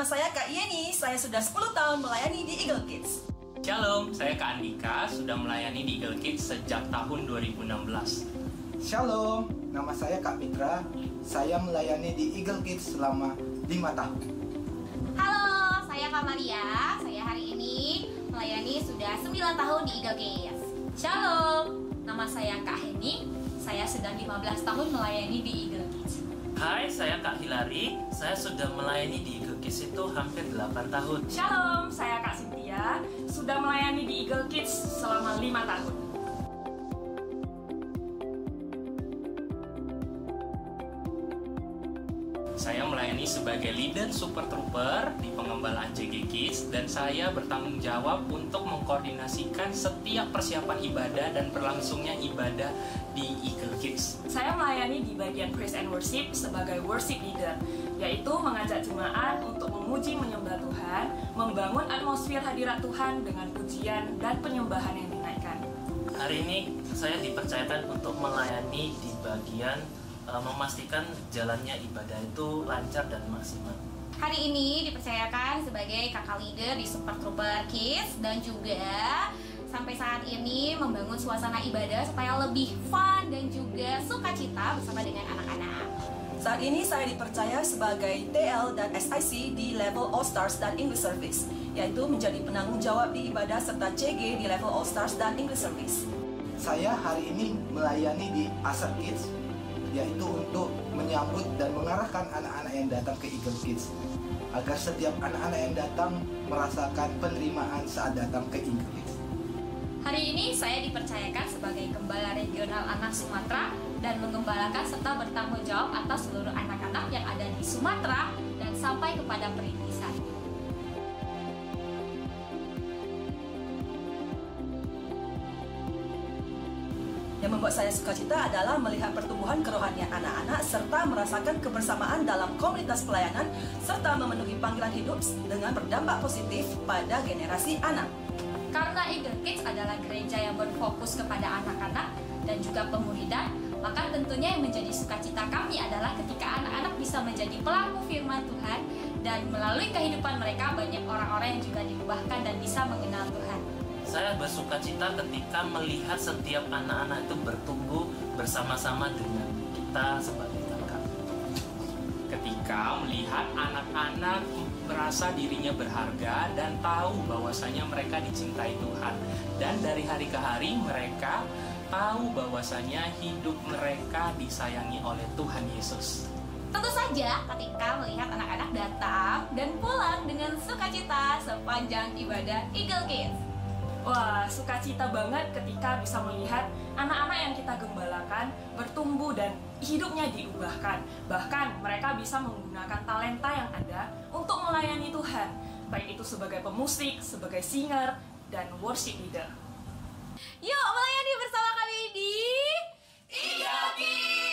saya Kak Yeni, saya sudah 10 tahun melayani di Eagle Kids. Shalom, saya Kak Andika, sudah melayani di Eagle Kids sejak tahun 2016. Shalom, nama saya Kak Mitra, saya melayani di Eagle Kids selama 5 tahun. Halo, saya Kak Maria, saya hari ini melayani sudah 9 tahun di Eagle Kids. Shalom, nama saya Kak Heni, saya sudah 15 tahun melayani di Eagle Kids. Hai, saya Kak Hilary, saya sudah melayani di Eagle Kids itu hampir 8 tahun. Shalom, saya Kak Cynthia, sudah melayani di Eagle Kids selama 5 tahun. Saya melayani sebagai leader Super Trooper di pengembalaan JG Kids dan saya bertanggung jawab untuk mengkoordinasikan setiap persiapan ibadah dan berlangsungnya ibadah di Eagle Kids. Saya melayani di bagian Praise and Worship sebagai worship leader, yaitu mengajak jemaat untuk memuji menyembah Tuhan, membangun atmosfer hadirat Tuhan dengan pujian dan penyembahan yang dinaikkan. Hari ini saya dipercayakan untuk melayani di bagian memastikan jalannya ibadah itu lancar dan maksimal. Hari ini dipercayakan sebagai kakak leader di Super Trooper Kids dan juga sampai saat ini membangun suasana ibadah supaya lebih fun dan juga sukacita bersama dengan anak-anak. Saat ini saya dipercaya sebagai TL dan SIC di level All Stars dan English Service, yaitu menjadi penanggung jawab di ibadah serta CG di level All Stars dan English Service. Saya hari ini melayani di Asar Kids, yaitu untuk menyambut dan mengarahkan anak-anak yang datang ke Eagle Kids agar setiap anak-anak yang datang merasakan penerimaan saat datang ke Eagle Kids. Hari ini saya dipercayakan sebagai Gembala Regional Anak Sumatera dan mengembalakan serta bertanggung jawab atas seluruh anak-anak yang ada di Sumatera dan sampai kepada perintisan. Yang membuat saya sukacita adalah melihat pertumbuhan kerohanian anak-anak serta merasakan kebersamaan dalam komunitas pelayanan serta memenuhi panggilan hidup dengan berdampak positif pada generasi anak. Karena Eagle Kids adalah gereja yang berfokus kepada anak-anak dan juga pemuridan, maka tentunya yang menjadi sukacita kami adalah ketika anak-anak bisa menjadi pelaku firman Tuhan dan melalui kehidupan mereka banyak orang-orang yang juga diubahkan dan bisa mengenal Tuhan. Saya bersukacita ketika melihat setiap anak-anak itu bertumbuh bersama-sama dengan kita sebagai kakak. Ketika melihat anak-anak merasa dirinya berharga dan tahu bahwasanya mereka dicintai Tuhan. Dan dari hari ke hari mereka tahu bahwasanya hidup mereka disayangi oleh Tuhan Yesus. Tentu saja ketika melihat anak-anak datang dan pulang dengan sukacita sepanjang ibadah Eagle Kids. Wah, sukacita banget ketika bisa melihat anak-anak yang kita gembalakan bertumbuh dan hidupnya diubahkan. Bahkan mereka bisa menggunakan talenta yang ada untuk melayani Tuhan, baik itu sebagai pemusik, sebagai singer, dan worship leader. Yuk melayani bersama kami di Eagle Kids!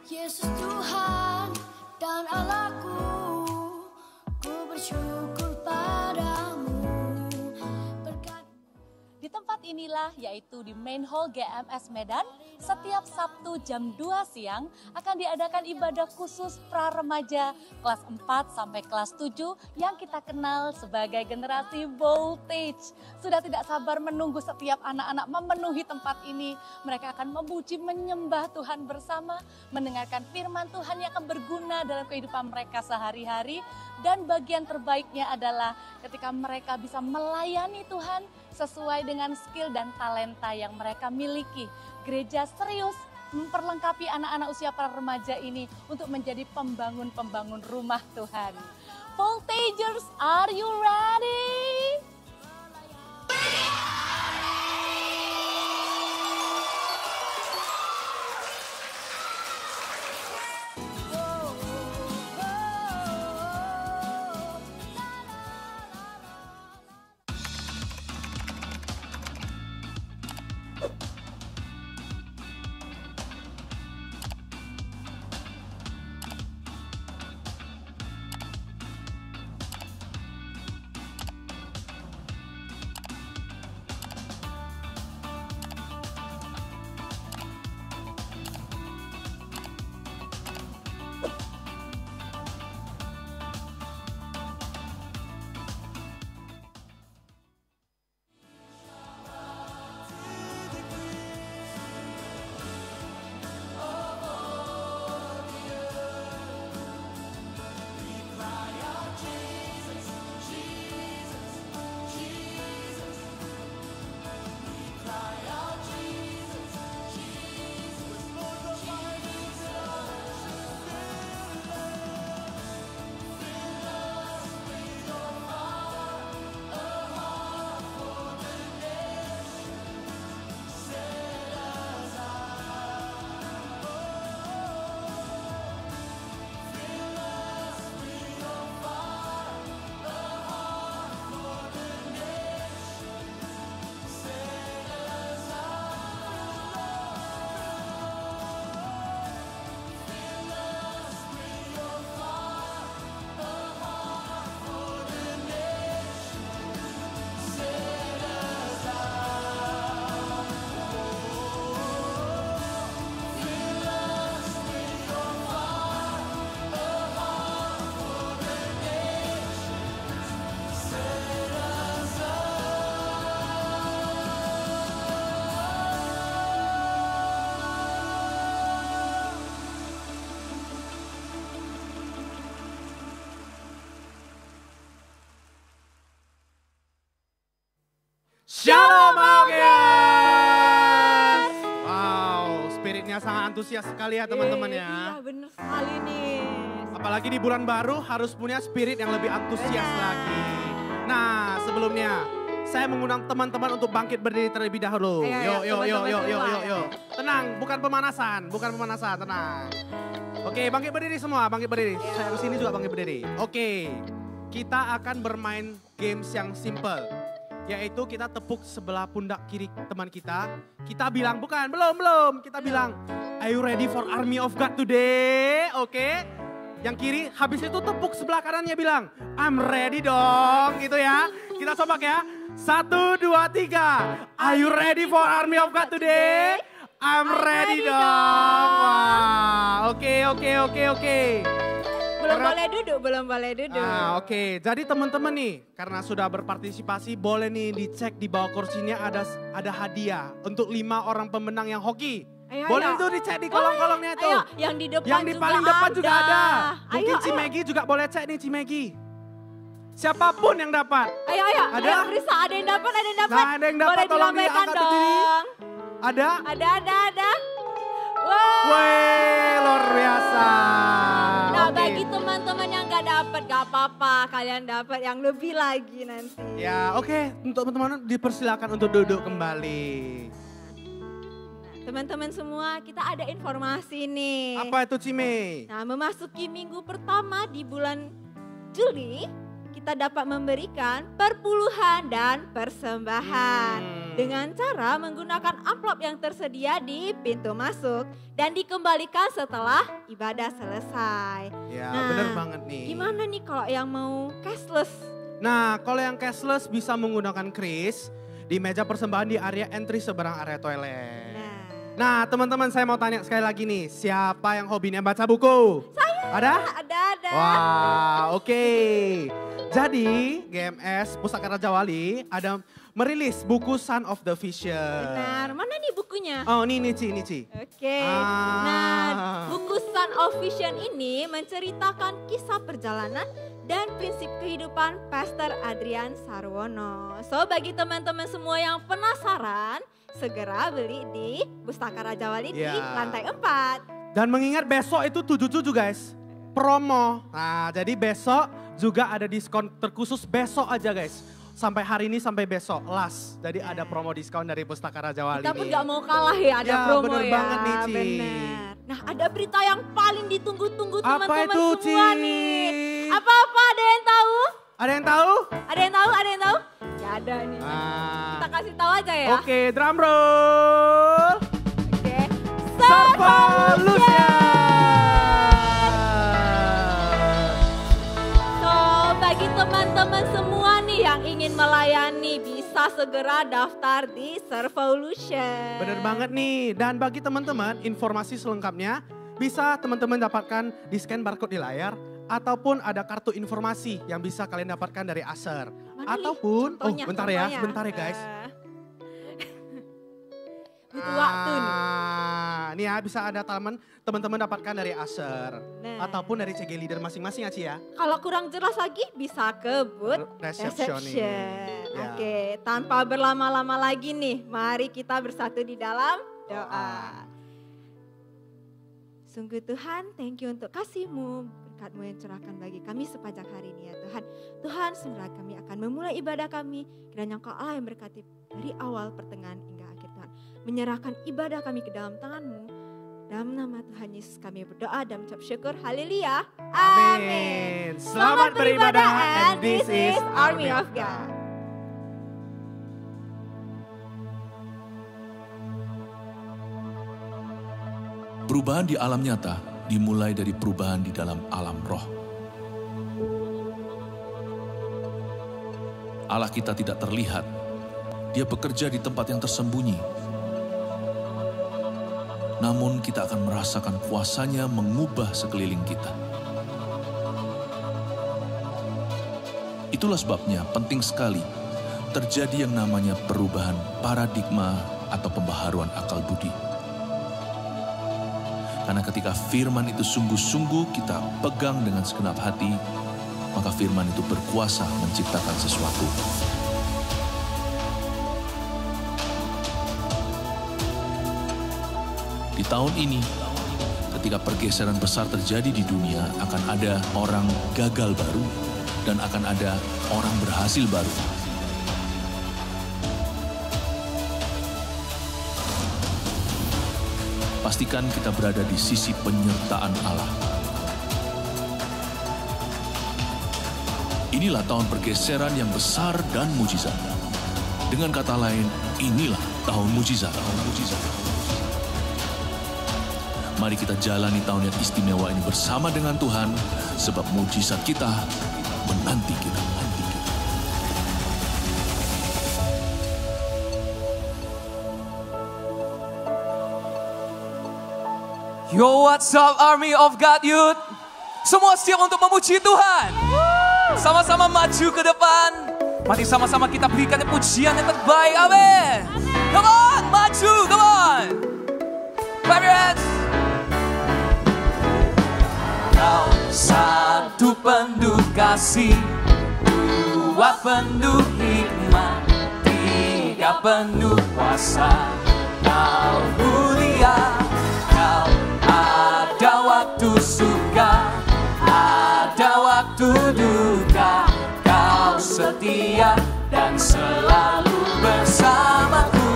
Yesus Tuhan dan Allahku, ku bersyukur padamu. Di tempat inilah, yaitu di Main Hall GMS Medan, setiap Sabtu jam 2 siang akan diadakan ibadah khusus pra-remaja kelas 4 sampai kelas 7 yang kita kenal sebagai generasi Voltage. Sudah tidak sabar menunggu setiap anak-anak memenuhi tempat ini. Mereka akan memuji menyembah Tuhan bersama, mendengarkan firman Tuhan yang akan berguna dalam kehidupan mereka sehari-hari. Dan bagian terbaiknya adalah ketika mereka bisa melayani Tuhan sesuai dengan skill dan talenta yang mereka miliki. Gereja serius memperlengkapi anak-anak usia para remaja ini untuk menjadi pembangun-pembangun rumah Tuhan. Voltagers, are you ready? ya, sangat antusias sekali ya teman-teman ya. Iya bener sekali nih. Apalagi di bulan baru harus punya spirit yang lebih antusias lagi. Nah sebelumnya saya mengundang teman-teman untuk bangkit berdiri terlebih dahulu. Yuk. Tenang, bukan pemanasan, tenang. Oke, bangkit berdiri semua, bangkit berdiri. Saya kesini juga bangkit berdiri. Oke, kita akan bermain games yang simple. Yaitu kita tepuk sebelah pundak kiri teman kita. Kita bilang, belum. Kita bilang, are you ready for Army of God today? Oke. Yang kiri, habis itu tepuk sebelah kanannya bilang, I'm ready dong, gitu ya. Kita coba ya. 1, 2, 3. Are you ready for Army of God today? I'm ready dong. Wah, oke. Belum boleh duduk. Oke. Jadi teman-teman nih, karena sudah berpartisipasi, boleh nih dicek di bawah kursinya ada hadiah untuk 5 orang pemenang yang hoki. Boleh itu dicek di kolong-kolongnya itu. Ayo, yang di depan yang di paling depan juga ada. Mungkin Ayo. Cimegi juga boleh cek nih Cimegi. Siapapun yang dapat. Ayo. Ada? Ayo, Risa, ada yang dapat. Nah, ada yang dapat, Boleh tolong dilambaikan diangkat berdiri. dong. Ada? Ada. Wah. Wih, luar biasa. Nah, Oke. bagi teman-teman yang gak dapat, gak apa-apa. Kalian dapat yang lebih lagi nanti. Ya, oke. Untuk teman-teman dipersilakan untuk duduk kembali. Teman-teman semua, kita ada informasi nih. Apa itu Cime? Nah, memasuki minggu pertama di bulan Juli, kita dapat memberikan perpuluhan dan persembahan. Dengan cara menggunakan amplop yang tersedia di pintu masuk dan dikembalikan setelah ibadah selesai. Ya, Nah, bener banget nih. Gimana nih kalau yang mau cashless? Nah, kalau yang cashless bisa menggunakan kris di meja persembahan di area entry seberang area toilet. Nah, teman-teman saya mau tanya sekali lagi nih, siapa yang hobinya baca buku? Saya. Ada? Ada. Wah, oke. Jadi, GMS Pustaka Raja Wali ada merilis buku Son of the Vision. Benar, mana nih bukunya? Oh, ini Ci. Oke. Nah, buku Son of Vision ini menceritakan kisah perjalanan dan prinsip kehidupan Pastor Adrian Sarwono. So, bagi teman-teman semua yang penasaran, segera beli di Pustaka Raja Wali di lantai 4. Dan mengingat besok itu 7/7 guys, promo. Nah, jadi besok juga ada diskon terkhusus besok aja guys. Sampai hari ini sampai besok, last. Jadi ada promo diskon dari Pustaka Raja Wali. Kita pun gak mau kalah ya, ada promo bener ya. banget nih, Ci. Bener. Nah, ada berita yang paling ditunggu-tunggu Apa teman-teman itu, semua Ci? nih. Apa-apa, ada yang tahu? Ada yang tahu? Ada yang tahu? Gak ada nih. Kita kasih tahu aja ya. Oke, drum roll. Oke. Servolution. So, bagi teman-teman semua nih yang ingin melayani bisa segera daftar di Servolution. Bener banget nih. Dan bagi teman-teman informasi selengkapnya bisa teman-teman dapatkan di scan barcode di layar. Ataupun ada kartu informasi yang bisa kalian dapatkan dari Acer. Ataupun, bentar ya guys. Butuh waktu nih. Nih ya bisa ada teman-teman dapatkan dari Acer. Ataupun dari CG Leader masing-masing ya Ci ya. Kalau kurang jelas lagi bisa ke booth reception. Oke, tanpa berlama-lama lagi nih, mari kita bersatu di dalam doa. Sungguh Tuhan, thank you untuk kasih-Mu, berkat-Mu yang curahkan bagi kami sepanjang hari ini ya Tuhan. Tuhan, sebenarnya kami akan memulai ibadah kami, kiranya Engkau Allah yang berkati dari awal, pertengahan hingga akhir Tuhan. Menyerahkan ibadah kami ke dalam tangan-Mu. Dalam nama Tuhan Yesus kami berdoa dan mengucap syukur. Haleluya. Amin. Selamat beribadah and this is Army of God. Perubahan di alam nyata dimulai dari perubahan di dalam alam roh. Allah kita tidak terlihat. Dia bekerja di tempat yang tersembunyi. Namun kita akan merasakan kuasanya mengubah sekeliling kita. Itulah sebabnya penting sekali terjadi yang namanya perubahan paradigma atau pembaharuan akal budi. Karena ketika firman itu sungguh-sungguh kita pegang dengan segenap hati, maka firman itu berkuasa menciptakan sesuatu. Di tahun ini, ketika pergeseran besar terjadi di dunia, akan ada orang gagal baru dan akan ada orang berhasil baru. Pastikan kita berada di sisi penyertaan Allah. Inilah tahun pergeseran yang besar dan mujizat. Dengan kata lain, inilah tahun mujizat. Mari kita jalani tahun yang istimewa ini bersama dengan Tuhan, sebab mujizat kita menanti kita. Yo, what's up Army of God Youth? Semua siap untuk memuji Tuhan? Sama-sama maju ke depan. Mari sama-sama kita berikan pujian yang terbaik. Amin. Come on, maju, come on. Clap your hands. Kau satu penuh kasih, dua penuh hikmat, tiga penuh kuasa. Kau mulia, kau ada waktu suka, ada waktu duka. Kau setia dan selalu bersamaku.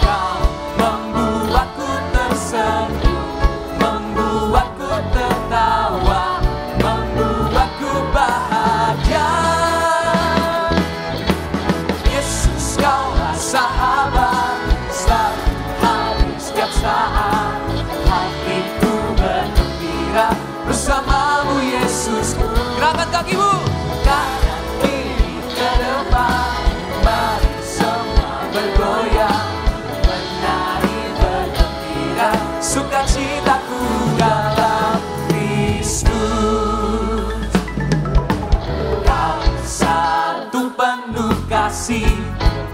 Kau membuatku tersenyum, membuatku tertawa, membuatku bahagia. Yesus, Kaulah sahabat, selalu hadir setiap saat. Hatiku bergembira bersamamu Yesusku. Gerakan kakimu, kanan kiri ke depan. Mari semua bergoyang, menari bergembira. Sukacitaku dalam Kristus. Kau satu penuh kasih,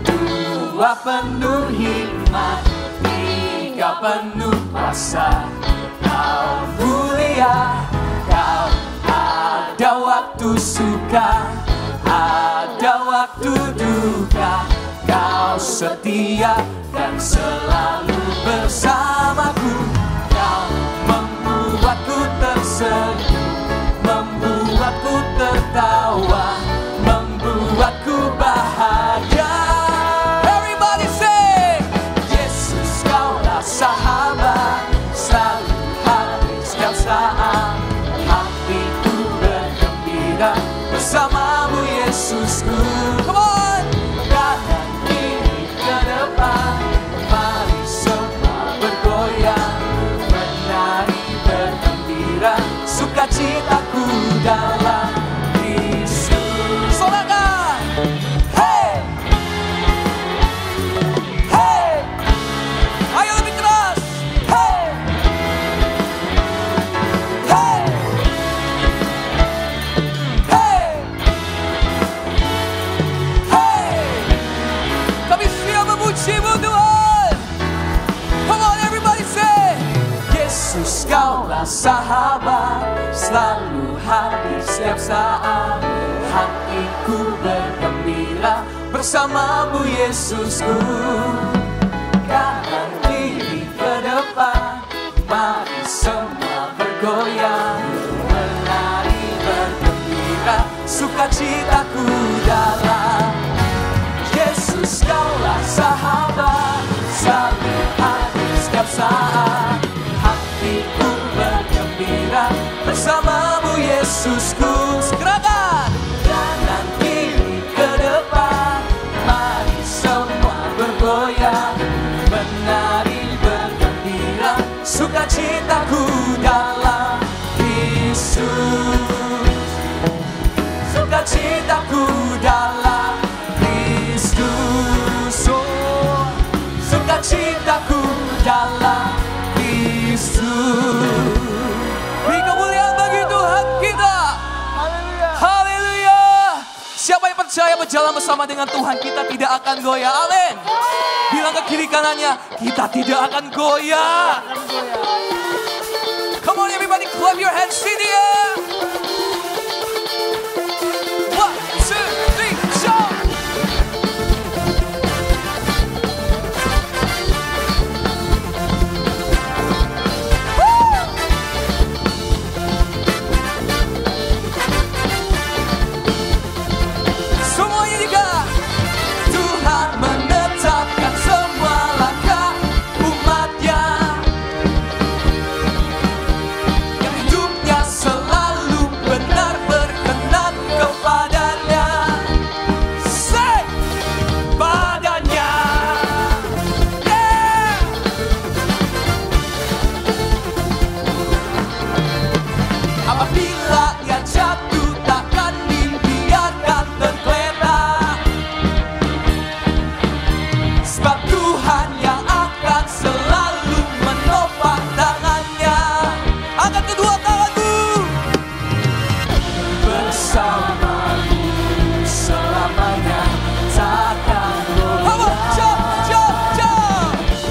dua penuh hikmat, tiga penuh kuasa. Kau mulia, kau ada waktu suka, ada waktu duka. Kau setia dan selalu bersamaku. Kau membuatku tersenyum, membuatku tertawa, membuatku bahagia. Everybody say, Yesus, Kaulah sahabat, selalu hadir setiap saat. Hatiku bergembira bersamamu Yesusku. Come on, kanan kiri ke depan. Mari semua bergoyang, menari bergembira. Sukacitaku dalam Kristus. Sorakan, hey, hey, ayo lebih keras, hey, hey, hey, hey. Kami siap memuji-Mu Tuhan. Come on everybody say, Yesus, Kaulah sahabat, selalu hadir setiap saat. Hatiku bergembira bersamamu Yesusku. Kanan kiri ke depan, mari semua bergoyang, menari bergembira. Sukacitaku dalam Yesus, Kaulah sahabat, selalu hadir setiap saat. Hatiku bergembira bersamamu Yesusku. Segerakan kanan kiri ke depan, mari semua bergoyang, menari bergembira. Sukacitaku dalam Kristus, sukacitaku dalam Kristus. Oh, sukacitaku dalam Kristus. Beri kemuliaan bagi Tuhan kita. Haleluya. Siapa yang percaya berjalan bersama dengan Tuhan, kita tidak akan goyah. Amin. Bilang ke kiri kanannya, kita tidak akan goyah. Come on everybody, clap your hands in the air. 1, 2, 3, shout. Apabila ia jatuh takkan dibiarkan tergeletak, sebab Tuhan yang akan selalu menopang tangannya. Angkat kedua tanganmu. Bersamamu selamanya takkan goyah.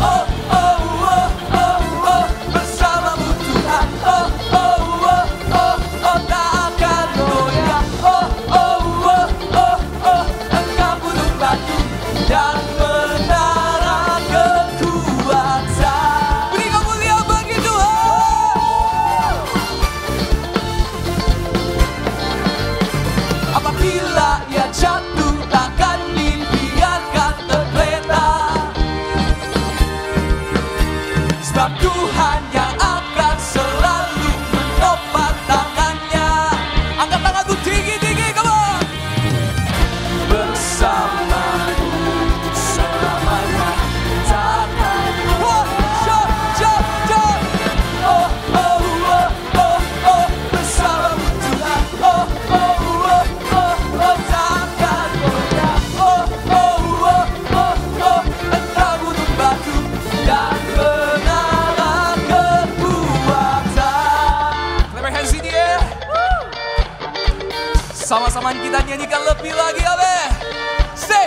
Oh, oh, oh, oh, oh, bersamamu Tuhan. Oh, oh, oh, oh, oh, tak akan goyah. Oh, oh, oh, oh, oh, engkau gunung batu dan menara kekuatan. Beri kemuliaan bagi Tuhan. Apabila ia jatuh takkan dibiarkan tergeletak, sebab Tuhan yang akan selalu menopang tangannya. Angkat tanganmu tinggi-tinggi, come on. Bersamamu selamanya takkan goyah. Oh, oh, oh, oh, oh, bersamamu Tuhan. Oh, oh, oh, oh, oh, takkan goyah. Oh, oh, oh, oh, oh, engkau gunung batu dan menara kekuatan. Clap your hands in the air. Sama-sama kita nyanyikan lebih lagi, abe. Say.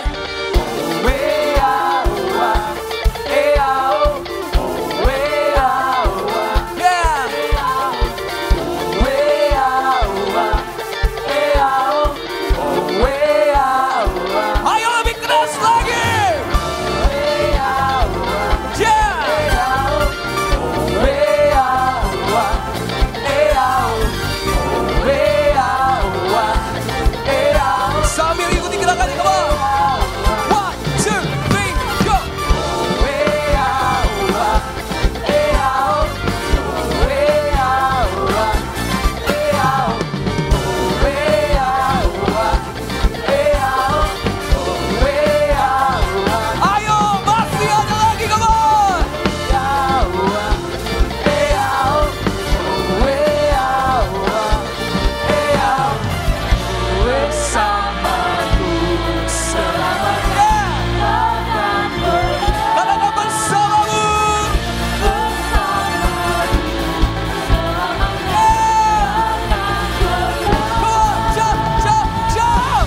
Ayo lebih keras lagi. Sambil ikuti gerakannya, come on. 1, 2, 3, go. Ayo, masih ada lagi, come on. Bersamaku selamanya takkan goyah. Katakan bersamamu. Jump.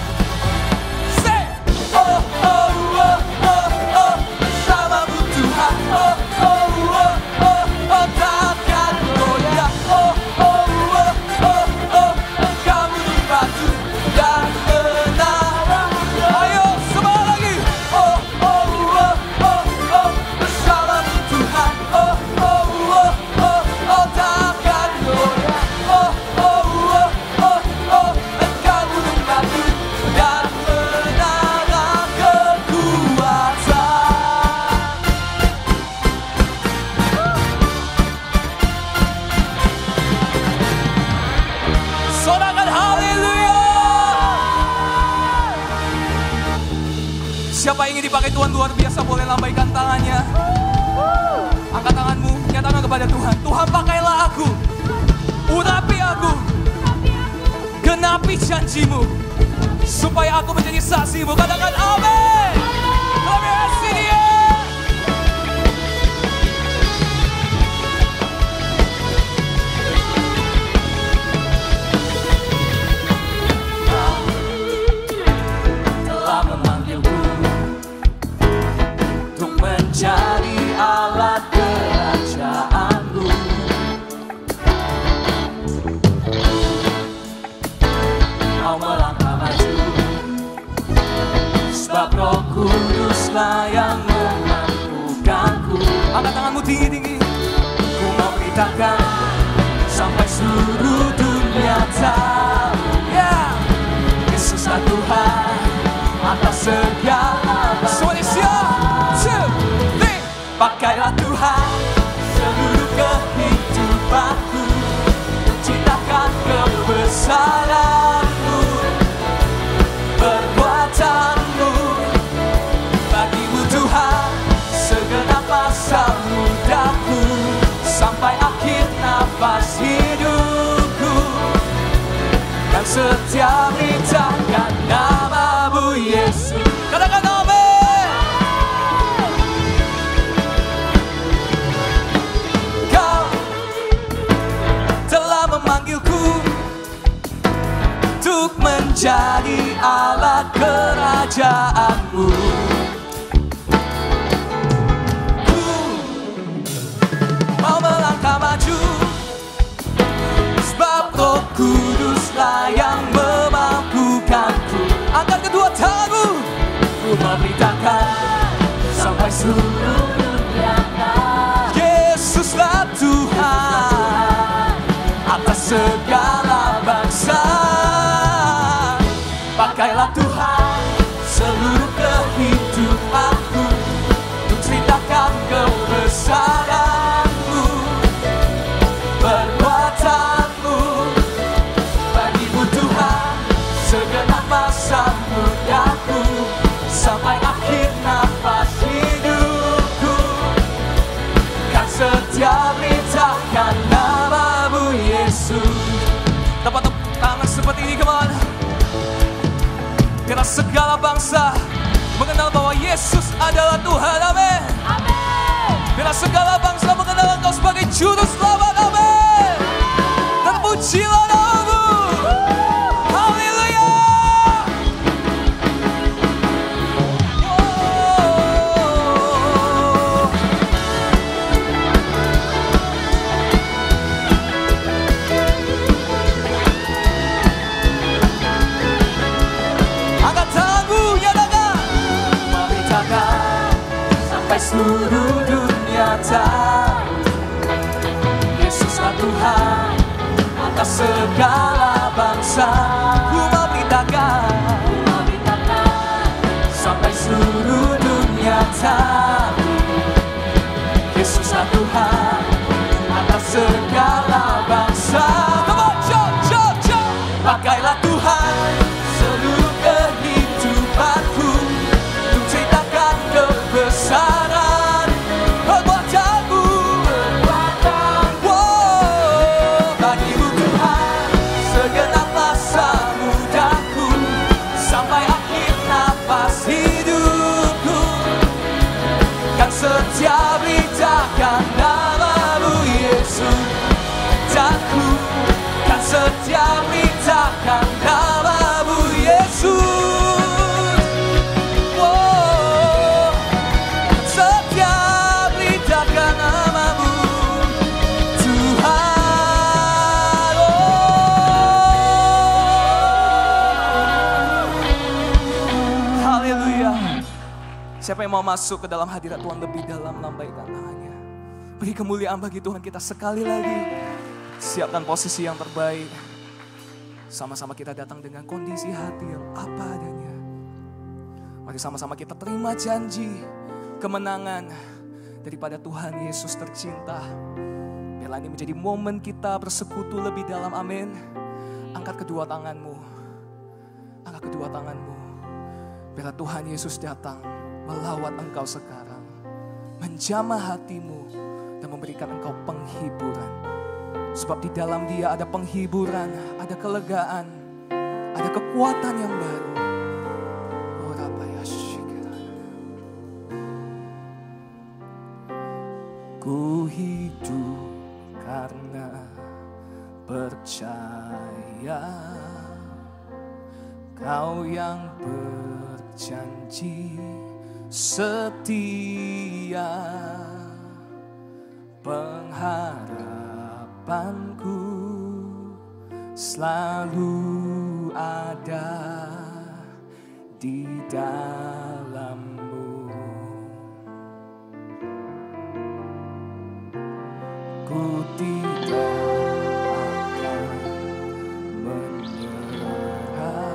Say. Oh, oh, oh, oh, oh, bersamamu Tuhan. Oh, oh, oh, oh, oh, takkan goyah. Oh, oh, oh, oh, oh, engkau gunung batu dan menara. Ayo semangat lagi. Oh, oh, oh, oh, oh, bersamamu Tuhan. Oh, oh, oh, oh, oh, takkan goyah. Oh, oh, oh, oh, oh, engkau gunung batu dan menara kekuatan. Sorakan haleluya. Siapa ingin dipakai Tuhan luar biasa boleh lambaikan tangannya. Angkat tanganmu, nyatakan kepada Tuhan. Tuhan, pakailah aku, urapi aku, genapi janjimu, supaya aku menjadi saksimu. Katakan amin. Clap your hands in the air. Telah memanggilku untuk menjadi alat kerajaanmu. Mau melangkah maju, sebab Roh Kuduslah yang memampukanku. Angkat tanganmu tinggi-tinggi. Ku mau beritakan sampai seluruh dunia tahu, Yesuslah Tuhan atas segala. Semuanya siap. 2, 3. Pakailah Tuhan seluruh kehidupanku, menciptakan kebesaran-Mu, perbuatan-Mu. Bagimu Tuhan segenap masa mudaku, sampai akhir nafas hidupku. setia beritakan nama-Mu Yesus. Katakan amin. Kau telah memanggilku untuk menjadi alat kerajaan-Mu. Ku mau melangkah maju, sebab Roh Kuduslah yang memampukanku. Angkat kedua tanganmu, ku memberitakan sampai seluruh dunia. Yesuslah Tuhan atas segala bangsa. Pakailah Tuhan seluruh kehidupanku untuk ceritakan kebesaran-Mu, perbuatan-Mu. Bagi-Mu Tuhan segenap masa mudaku, sampai akhir nafas hidupku, kan setia beritakan nama-Mu Yesus. Tepuk tangan seperti ini, come on. Karena segala bangsa mengenal bahwa Yesus adalah Tuhan, amin. Karena segala bangsa mengenal Engkau sebagai Juru Selamat, amin. Terpujilah nama-Mu, haleluya. Angkat tanganmu, nyatakan, memberitakan sampai seluruh dunia tahu Yesuslah Tuhan atas segala bangsa. Ku memberitakan sampai seluruh dunia tahu Yesuslah Tuhan atas segala bangsa. Come on, jump, jump, jump. Pakailah Tuhan seluruh kehidupanku untuk ceritakan kebesaran perbuatan-Mu. Wow, bagi-Mu Tuhan segenap masa mudaku, sampai akhir nafas hidupku, kan setia beritakan nama-Mu Yesus. Aku kan setia beritakan nama-Mu Yesus. Oh, setia beritakan nama-Mu Tuhan. Oh, haleluya. Siapa yang mau masuk ke dalam hadirat Tuhan lebih dalam, lambaikan tangannya. Beri kemuliaan bagi Tuhan kita sekali lagi. Siapkan posisi yang terbaik. Sama-sama kita datang dengan kondisi hati yang apa adanya. Mari sama-sama kita terima janji kemenangan daripada Tuhan Yesus tercinta. Biarlah ini menjadi momen kita bersekutu lebih dalam, amin. Angkat kedua tanganmu. Angkat kedua tanganmu. Biarlah Tuhan Yesus datang melawat engkau sekarang, menjamah hatimu dan memberikan engkau penghiburan. Sebab di dalam Dia ada penghiburan, ada kelegaan, ada kekuatan yang baru. Oh, ku hidup karena percaya Kau yang berjanji setia, pengharapanku selalu ada di dalam-Mu. Ku tidak akan menyerah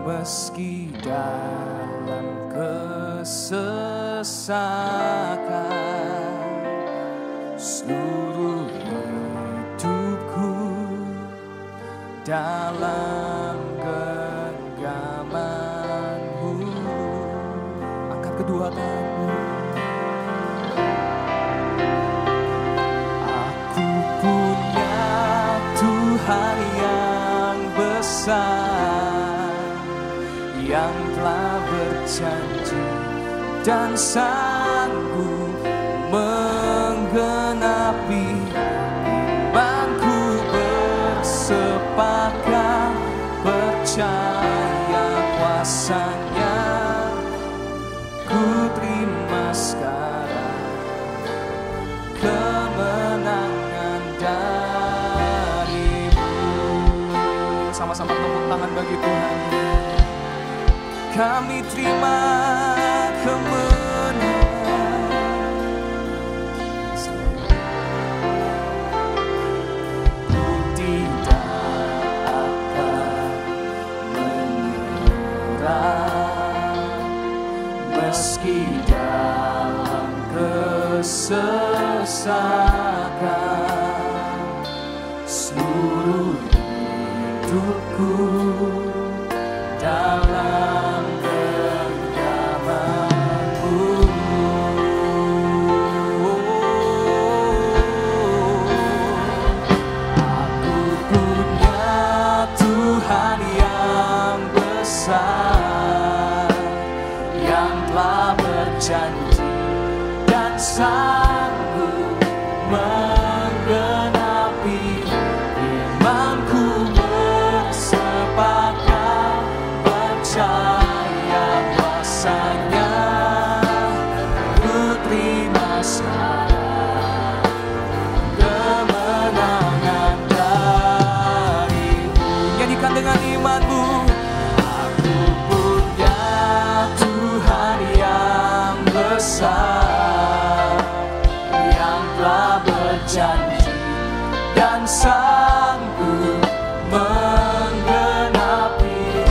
meski dalam kesesakan. Seluruh hidupku dalam genggaman-Mu. Angkat kedua tanganmu. Aku punya Tuhan yang kuasa yang telah berjanji dan sanggup menggenapi imanku bersepakat percaya kuasanya. Ku terima sekarang kemenangan darimu. Sama-sama tepuk tangan bagi Tuhan. Kami terima kemenangan. Ku tidak akan menyerah meski dalam kesesakan. Seluruh hidupku dalam genggamanmu. Aku punya Tuhan yang besar, yang telah berjanji dan sanggup menggenapi imanku bersepakat percaya kuasanya. Ku terima sekarang kemenangan darimu. Nyanyikan dengan imanmu. Aku punya Tuhan yang besar, yang telah berjanji dan sanggup menggenapi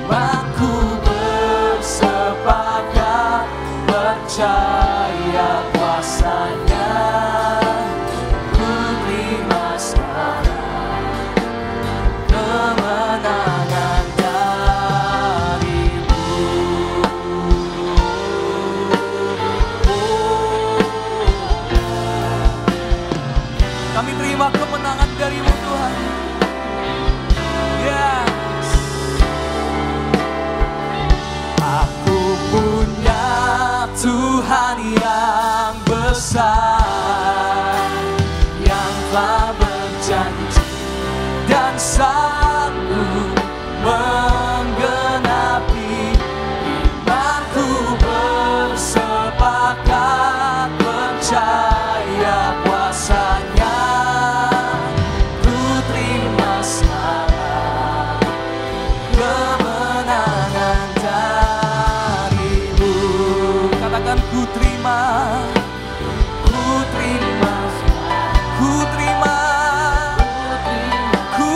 imanku bersepakat percaya kuasanya. Ku terima sekarang kemenangan darimu. Kami terima kemenangan darimu Tuhan. Yes. Aku punya Tuhan yang besar, yang telah berjanji dan sanggup menggenapi imanku bersepakat percaya kuasanya. Ku terima sekarang kemenangan darimu. Katakan ku terima, ku terima, ku terima, ku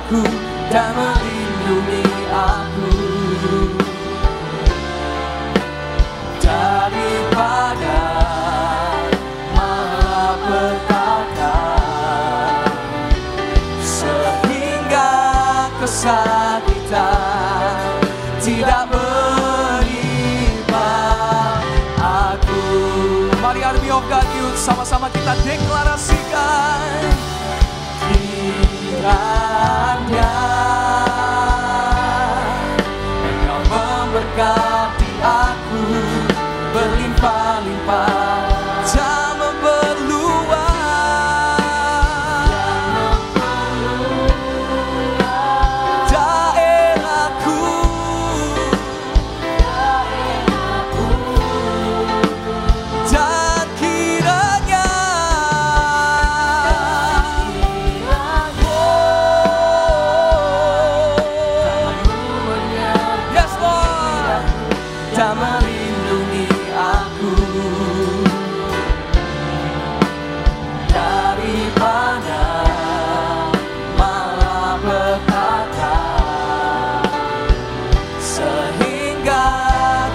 aku dan melindungi aku daripada malapetaka, sehingga kesakitan tidak menimpa aku. Mari Army of God Youth, sama-sama kita deklarasikan. Kiranya Engkau memberkati aku berlimpah-limpah, tak memperluas daerahku, dan kiranya yes Lord, tak melindungi aku daripada malapetaka, sehingga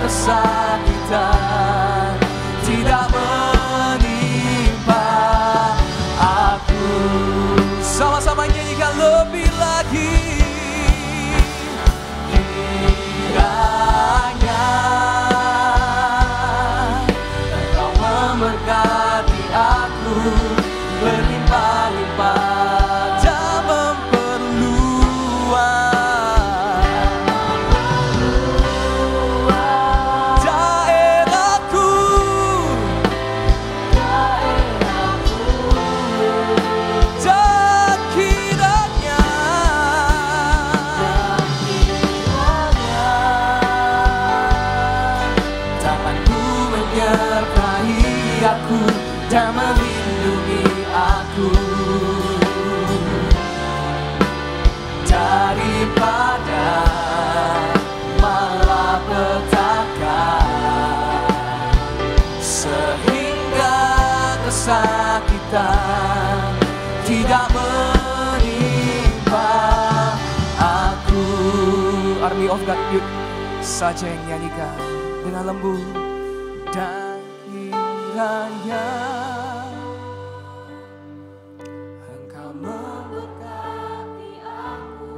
kesakitan tidak menimpa aku. Sama-sama nyanyikan lebih lagi. Kiranya Engkau memberkati aku berlimpah-limpah, tak memperluas daerahku, dan kiranya tanganmu menyertai aku dan melindungi aku daripada malapetaka, sehingga kesakitan tidak menimpa aku. Army of God Youth saja yang nyanyikan dengan lembut. Dan kiranya Engkau memberkati aku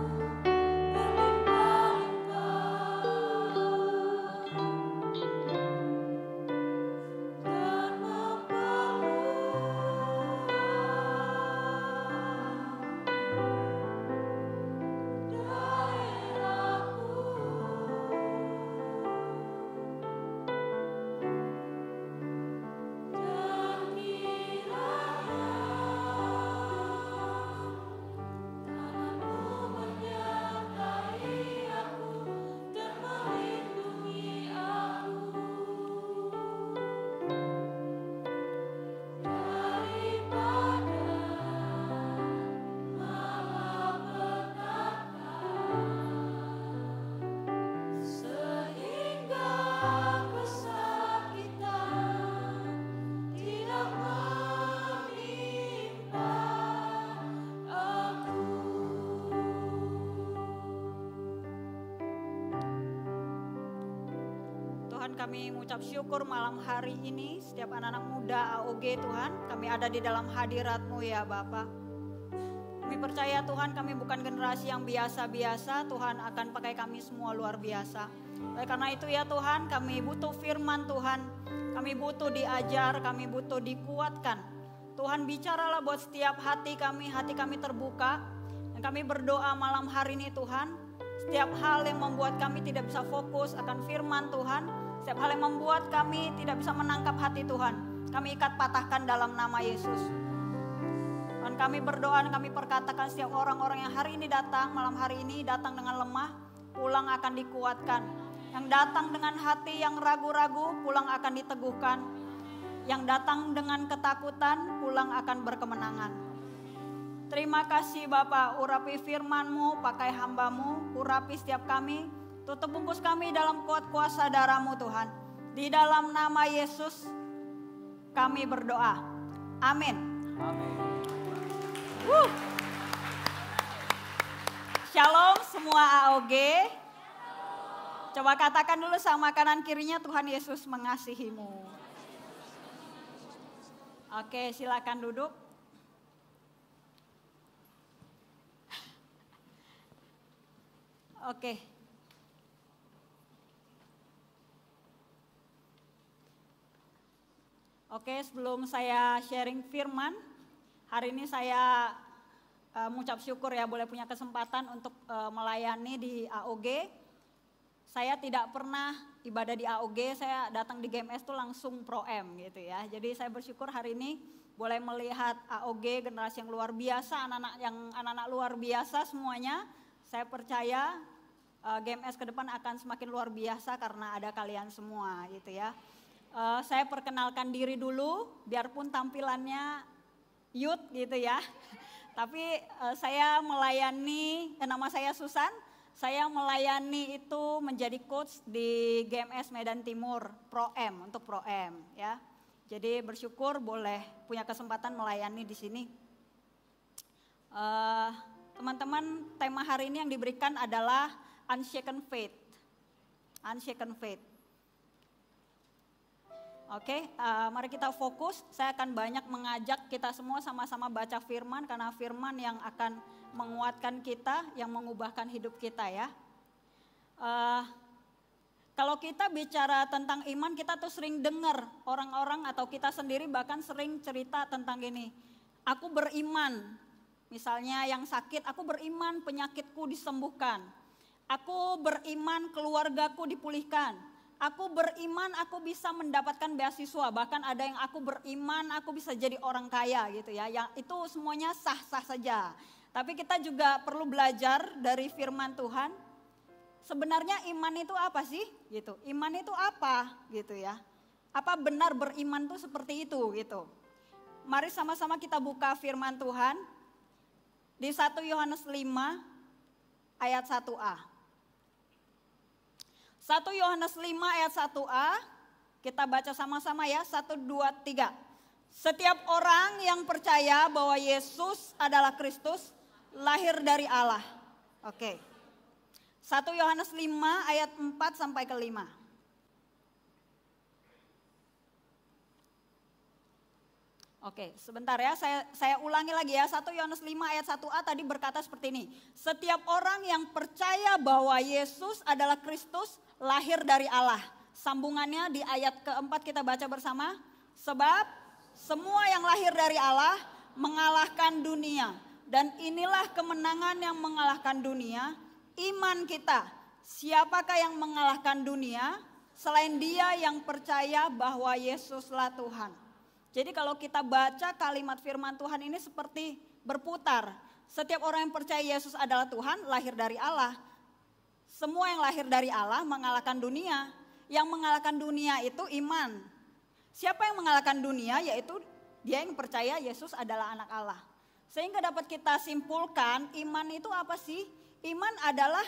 Tuhan, kami mengucap syukur malam hari ini setiap anak-anak muda AOG Tuhan, kami ada di dalam hadirat-Mu ya Bapa. Kami percaya Tuhan, kami bukan generasi yang biasa-biasa, Tuhan akan pakai kami semua luar biasa. Oleh karena itu ya Tuhan, kami butuh firman Tuhan, kami butuh diajar, kami butuh dikuatkan. Tuhan bicaralah buat setiap hati kami terbuka. Dan kami berdoa malam hari ini Tuhan, setiap hal yang membuat kami tidak bisa fokus akan firman Tuhan, setiap hal yang membuat kami tidak bisa menangkap hati Tuhan, kami ikat patahkan dalam nama Yesus. Dan kami berdoa dan kami perkatakan setiap orang-orang yang hari ini datang, malam hari ini datang dengan lemah, pulang akan dikuatkan. Yang datang dengan hati yang ragu-ragu, pulang akan diteguhkan. Yang datang dengan ketakutan, pulang akan berkemenangan. Terima kasih Bapa, urapi firman-Mu, pakai hamba-Mu, urapi setiap kami, tutup bungkus kami dalam kuat kuasa darah-Mu Tuhan. Di dalam nama Yesus kami berdoa. Amin. Amin. semua AOG? Coba katakan dulu sama kanan kirinya, Tuhan Yesus mengasihimu. Oke, silakan duduk. Oke. Oke, sebelum saya sharing firman, hari ini saya mengucap syukur ya boleh punya kesempatan untuk melayani di AOG. Saya tidak pernah ibadah di AOG, saya datang di GMS tuh langsung Pro-M gitu ya. Jadi saya bersyukur hari ini boleh melihat AOG generasi yang luar biasa, anak-anak luar biasa semuanya. Saya percaya GMS ke depan akan semakin luar biasa karena ada kalian semua gitu ya. Saya perkenalkan diri dulu, biarpun tampilannya youth gitu ya. Tapi saya melayani, nama saya Susan. Saya melayani itu menjadi coach di GMS Medan Timur, Pro-M, untuk Pro-M ya. Jadi bersyukur boleh punya kesempatan melayani di sini. Teman-teman, tema hari ini yang diberikan adalah Unshaken Faith. Unshaken Faith. Oke, mari kita fokus. Saya akan banyak mengajak kita semua sama-sama baca firman, karena firman yang akan menguatkan kita, yang mengubahkan hidup kita ya. Kalau kita bicara tentang iman, kita tuh sering dengar orang-orang atau kita sendiri bahkan sering cerita tentang ini. Aku beriman, misalnya yang sakit, aku beriman penyakitku disembuhkan. Aku beriman keluargaku dipulihkan. Aku beriman aku bisa mendapatkan beasiswa, bahkan ada yang aku beriman aku bisa jadi orang kaya gitu ya. Yang itu semuanya sah-sah saja. Tapi kita juga perlu belajar dari firman Tuhan. Sebenarnya iman itu apa sih? Gitu. Iman itu apa? Gitu ya. Apa benar beriman itu seperti itu gitu. Mari sama-sama kita buka firman Tuhan di 1 Yohanes 5 ayat 1a. 1 Yohanes 5 ayat 1a, kita baca sama-sama ya, 1, 2, 3. Setiap orang yang percaya bahwa Yesus adalah Kristus, lahir dari Allah. Oke. 1 Yohanes 5 ayat 4 sampai ke 5. Oke, sebentar ya, saya ulangi lagi ya. 1 Yohanes 5 ayat 1a tadi berkata seperti ini. Setiap orang yang percaya bahwa Yesus adalah Kristus, lahir dari Allah. Sambungannya di ayat keempat kita baca bersama. Sebab semua yang lahir dari Allah mengalahkan dunia. Dan inilah kemenangan yang mengalahkan dunia, iman kita. Siapakah yang mengalahkan dunia? Selain dia yang percaya bahwa Yesuslah Tuhan. Jadi kalau kita baca kalimat firman Tuhan ini seperti berputar. Setiap orang yang percaya Yesus adalah Tuhan, lahir dari Allah. Semua yang lahir dari Allah mengalahkan dunia. Yang mengalahkan dunia itu iman. Siapa yang mengalahkan dunia? Yaitu dia yang percaya Yesus adalah anak Allah. Sehingga dapat kita simpulkan iman itu apa sih? Iman adalah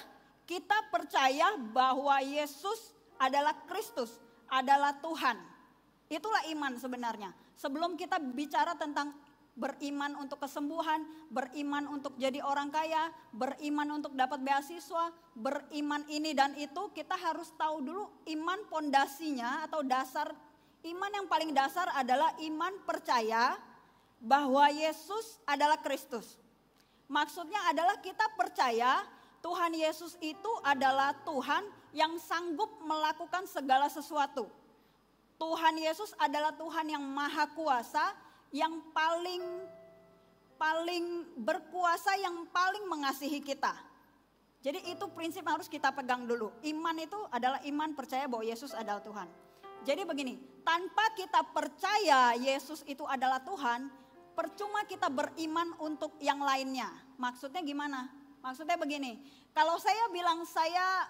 kita percaya bahwa Yesus adalah Kristus, adalah Tuhan. Itulah iman sebenarnya. Sebelum kita bicara tentang beriman untuk kesembuhan, beriman untuk jadi orang kaya, beriman untuk dapat beasiswa, beriman ini dan itu, kita harus tahu dulu iman pondasinya atau dasar. Iman yang paling dasar adalah iman percaya bahwa Yesus adalah Kristus. Maksudnya adalah kita percaya Tuhan Yesus itu adalah Tuhan yang sanggup melakukan segala sesuatu. Tuhan Yesus adalah Tuhan yang maha kuasa, yang paling berkuasa, yang paling mengasihi kita. Jadi itu prinsip harus kita pegang dulu. Iman itu adalah iman percaya bahwa Yesus adalah Tuhan. Jadi begini, tanpa kita percaya Yesus itu adalah Tuhan, percuma kita beriman untuk yang lainnya. Maksudnya gimana? Maksudnya begini, kalau saya bilang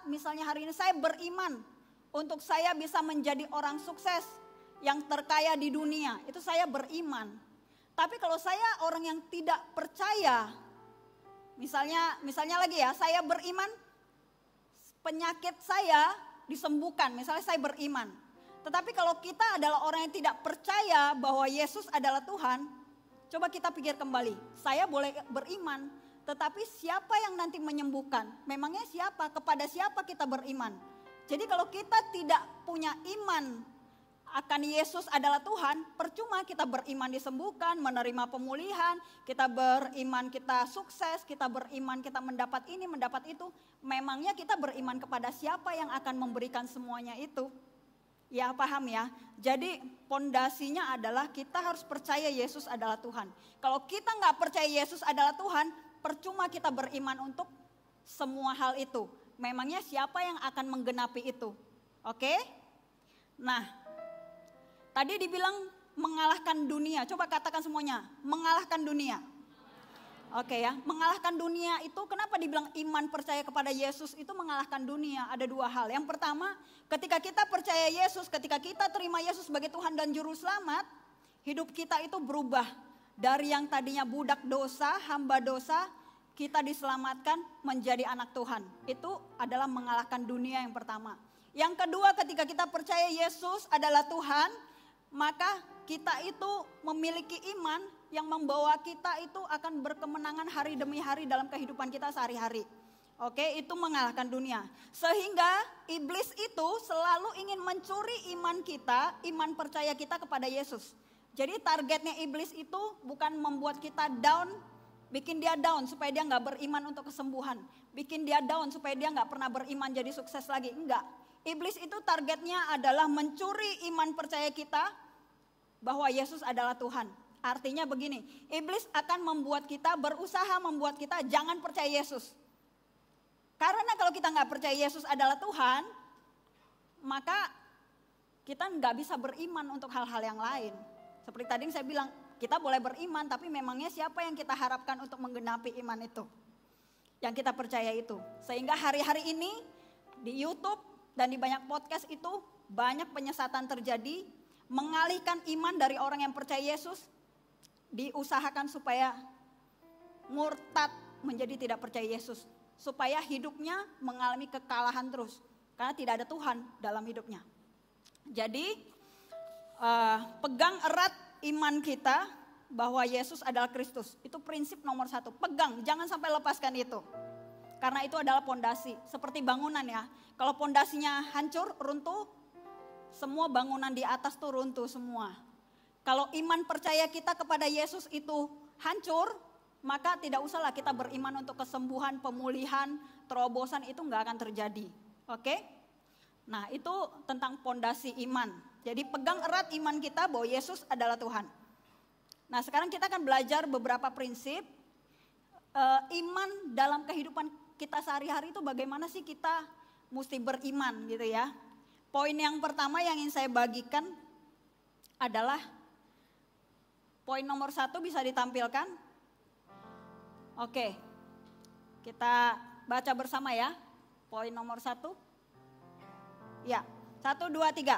misalnya hari ini saya beriman untuk saya bisa menjadi orang sukses yang terkaya di dunia, itu saya beriman. Tapi kalau saya orang yang tidak percaya, misalnya lagi ya, saya beriman penyakit saya disembuhkan, misalnya saya beriman. Tetapi kalau kita adalah orang yang tidak percaya bahwa Yesus adalah Tuhan, coba kita pikir kembali, saya boleh beriman, tetapi siapa yang nanti menyembuhkan? Memangnya siapa? Kepada siapa kita beriman? Jadi kalau kita tidak punya iman akan Yesus adalah Tuhan, percuma kita beriman disembuhkan, menerima pemulihan, kita beriman kita sukses, kita beriman kita mendapat ini, mendapat itu. Memangnya kita beriman kepada siapa yang akan memberikan semuanya itu? Ya, paham ya? Jadi pondasinya adalah kita harus percaya Yesus adalah Tuhan. Kalau kita nggak percaya Yesus adalah Tuhan, percuma kita beriman untuk semua hal itu. Memangnya siapa yang akan menggenapi itu? Oke? Nah, tadi dibilang mengalahkan dunia. Coba katakan semuanya, mengalahkan dunia. Oke ya, mengalahkan dunia itu kenapa dibilang iman percaya kepada Yesus itu mengalahkan dunia? Ada dua hal. Yang pertama, ketika kita percaya Yesus, ketika kita terima Yesus sebagai Tuhan dan Juru Selamat, hidup kita itu berubah. Dari yang tadinya budak dosa, hamba dosa, kita diselamatkan menjadi anak Tuhan. Itu adalah mengalahkan dunia yang pertama. Yang kedua, ketika kita percaya Yesus adalah Tuhan, maka kita itu memiliki iman yang membawa kita itu akan berkemenangan hari demi hari dalam kehidupan kita sehari-hari. Oke, itu mengalahkan dunia. Sehingga iblis itu selalu ingin mencuri iman kita, iman percaya kita kepada Yesus. Jadi targetnya iblis itu bukan membuat kita down, bikin dia down supaya dia nggak beriman untuk kesembuhan. Bikin dia down supaya dia nggak pernah beriman jadi sukses lagi. Enggak. Iblis itu targetnya adalah mencuri iman percaya kita bahwa Yesus adalah Tuhan. Artinya begini, iblis akan membuat kita berusaha membuat kita jangan percaya Yesus. Karena kalau kita nggak percaya Yesus adalah Tuhan, maka kita nggak bisa beriman untuk hal-hal yang lain. Seperti tadi saya bilang, kita boleh beriman, tapi memangnya siapa yang kita harapkan untuk menggenapi iman itu? Yang kita percaya itu. Sehingga hari-hari ini di YouTube dan di banyak podcast itu banyak penyesatan terjadi, mengalihkan iman dari orang yang percaya Yesus, diusahakan supaya murtad menjadi tidak percaya Yesus. Supaya hidupnya mengalami kekalahan terus. Karena tidak ada Tuhan dalam hidupnya. Jadi pegang erat iman kita bahwa Yesus adalah Kristus. Itu prinsip nomor 1. Pegang, jangan sampai lepaskan itu. Karena itu adalah pondasi. Seperti bangunan ya. Kalau pondasinya hancur, runtuh, semua bangunan di atas tuh runtuh semua. Kalau iman percaya kita kepada Yesus itu hancur, maka tidak usahlah kita beriman untuk kesembuhan, pemulihan, terobosan itu nggak akan terjadi. Oke? Nah itu tentang pondasi iman. Jadi pegang erat iman kita bahwa Yesus adalah Tuhan. Nah sekarang kita akan belajar beberapa prinsip iman dalam kehidupan kita sehari-hari itu bagaimana sih kita mesti beriman gitu ya. Poin yang pertama yang ingin saya bagikan adalah poin nomor 1 bisa ditampilkan. Oke, kita baca bersama ya. Poin nomor 1. Ya, 1, 2, 3.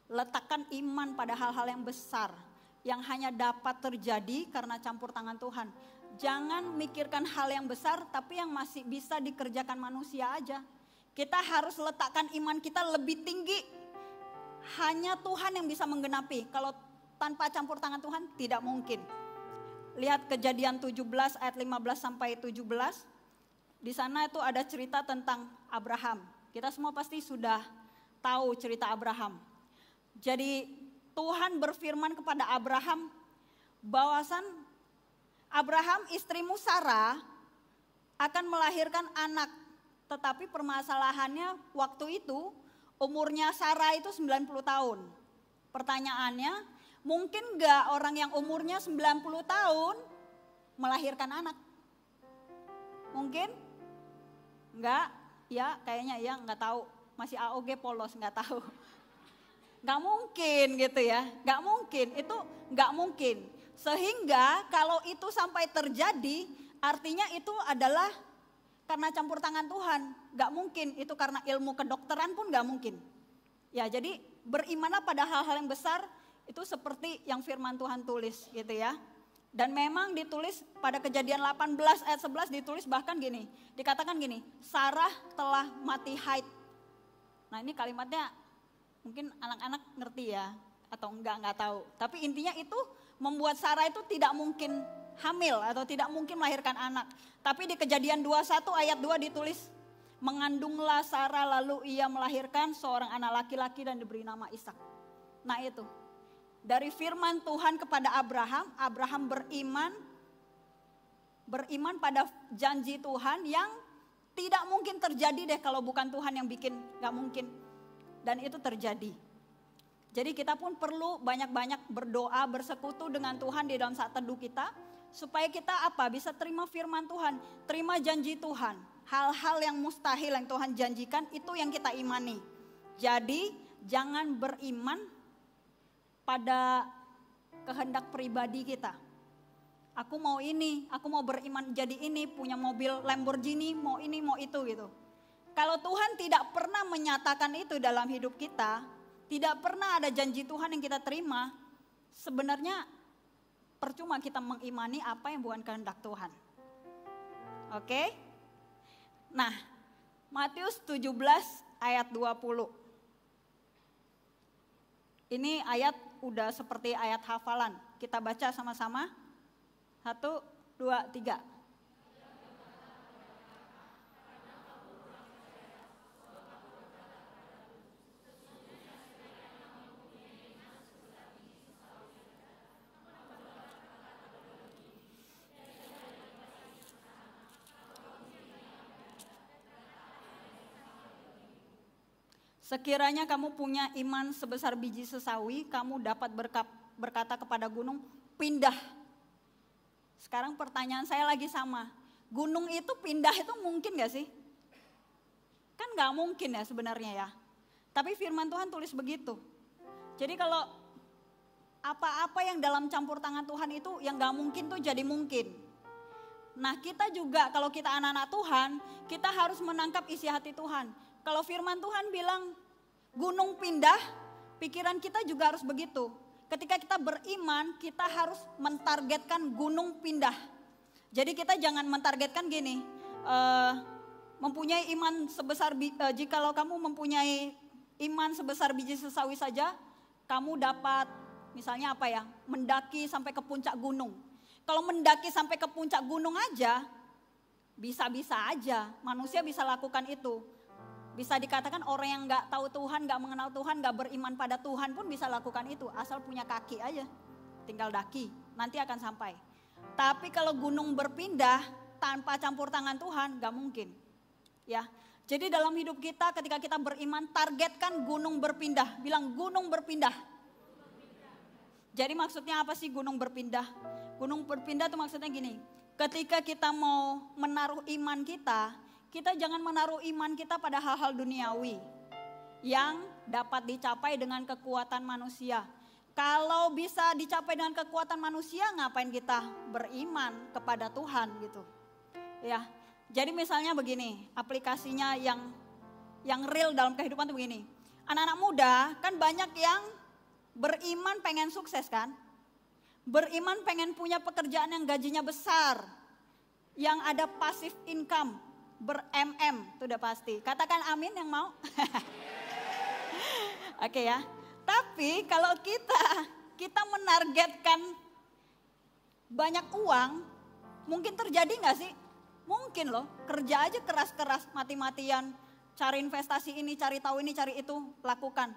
Letakkan iman pada hal-hal yang besar yang hanya dapat terjadi karena campur tangan Tuhan. Jangan mikirkan hal yang besar tapi yang masih bisa dikerjakan manusia aja. Kita harus letakkan iman kita lebih tinggi. Hanya Tuhan yang bisa menggenapi. Kalau tanpa campur tangan Tuhan tidak mungkin. Lihat Kejadian 17 ayat 15 sampai 17. Di sana itu ada cerita tentang Abraham. Kita semua pasti sudah tahu cerita Abraham. Jadi Tuhan berfirman kepada Abraham bahwasan Abraham istrimu Sarah akan melahirkan anak. Tetapi permasalahannya waktu itu umurnya Sarah itu 90 tahun. Pertanyaannya, mungkin gak orang yang umurnya 90 tahun melahirkan anak? Mungkin? Enggak? Ya kayaknya ya gak tahu. Masih AOG polos gak tahu. Gak mungkin gitu ya. Gak mungkin, itu gak mungkin. Sehingga kalau itu sampai terjadi artinya itu adalah karena campur tangan Tuhan. Gak mungkin, itu karena ilmu kedokteran pun gak mungkin. Ya jadi berimanlah pada hal-hal yang besar itu seperti yang firman Tuhan tulis gitu ya. Dan memang ditulis pada Kejadian 18 ayat 11 ditulis bahkan gini. Dikatakan gini, Sarah telah mati haid. Nah ini kalimatnya mungkin anak-anak ngerti ya. atau nggak tahu. Tapi intinya itu membuat Sarah itu tidak mungkin hamil atau tidak mungkin melahirkan anak. Tapi di Kejadian 21 ayat 2 ditulis, mengandunglah Sarah lalu ia melahirkan seorang anak laki-laki dan diberi nama Ishak. Nah itu, dari firman Tuhan kepada Abraham, Abraham beriman pada janji Tuhan yang tidak mungkin terjadi deh kalau bukan Tuhan yang bikin, gak mungkin. Dan itu terjadi. Jadi kita pun perlu banyak-banyak berdoa, bersekutu dengan Tuhan di dalam saat teduh kita. Supaya kita bisa terima firman Tuhan, terima janji Tuhan. Hal-hal yang mustahil yang Tuhan janjikan itu yang kita imani. Jadi jangan beriman pada kehendak pribadi kita. Aku mau ini, aku mau beriman jadi ini, punya mobil Lamborghini, mau ini, mau itu gitu. Kalau Tuhan tidak pernah menyatakan itu dalam hidup kita, tidak pernah ada janji Tuhan yang kita terima, sebenarnya percuma kita mengimani apa yang bukan kehendak Tuhan. Oke? Nah, Matius 17 ayat 20. Ini ayat udah seperti ayat hafalan. Kita baca sama-sama. 1, 2, 3. Sekiranya kamu punya iman sebesar biji sesawi, kamu dapat berkata kepada gunung, pindah. Sekarang pertanyaan saya lagi sama, gunung itu pindah itu mungkin gak sih? Kan gak mungkin ya sebenarnya ya. Tapi firman Tuhan tulis begitu. Jadi kalau apa-apa yang dalam campur tangan Tuhan itu yang gak mungkin tuh jadi mungkin. Nah kita juga kalau kita anak-anak Tuhan, kita harus menangkap isi hati Tuhan. Kalau firman Tuhan bilang gunung pindah, pikiran kita juga harus begitu. Ketika kita beriman, kita harus mentargetkan gunung pindah. Jadi kita jangan mentargetkan gini, mempunyai iman sebesar, jikalau kamu mempunyai iman sebesar biji sesawi saja, kamu dapat misalnya mendaki sampai ke puncak gunung. Kalau mendaki sampai ke puncak gunung aja, bisa-bisa aja manusia bisa lakukan itu. Bisa dikatakan orang yang gak tahu Tuhan, gak mengenal Tuhan, gak beriman pada Tuhan pun bisa lakukan itu. Asal punya kaki aja, tinggal daki, nanti akan sampai. Tapi kalau gunung berpindah tanpa campur tangan Tuhan, gak mungkin. Ya, jadi dalam hidup kita ketika kita beriman, targetkan gunung berpindah. Bilang gunung berpindah. Jadi maksudnya apa sih gunung berpindah? Gunung berpindah itu maksudnya gini, ketika kita mau menaruh iman kita jangan menaruh iman kita pada hal-hal duniawi yang dapat dicapai dengan kekuatan manusia. Kalau bisa dicapai dengan kekuatan manusia, ngapain kita beriman kepada Tuhan gitu. Ya. Jadi misalnya begini, aplikasinya yang real dalam kehidupan itu begini. Anak-anak muda kan banyak yang beriman pengen sukses kan? Beriman pengen punya pekerjaan yang gajinya besar. Yang ada passive income. Ber-MM, itu udah pasti. Katakan amin yang mau. Oke ya. Tapi kalau kita menargetkan banyak uang, mungkin terjadi gak sih? Mungkin loh, kerja aja keras-keras, mati-matian, cari investasi ini, cari tahu ini, cari itu, lakukan.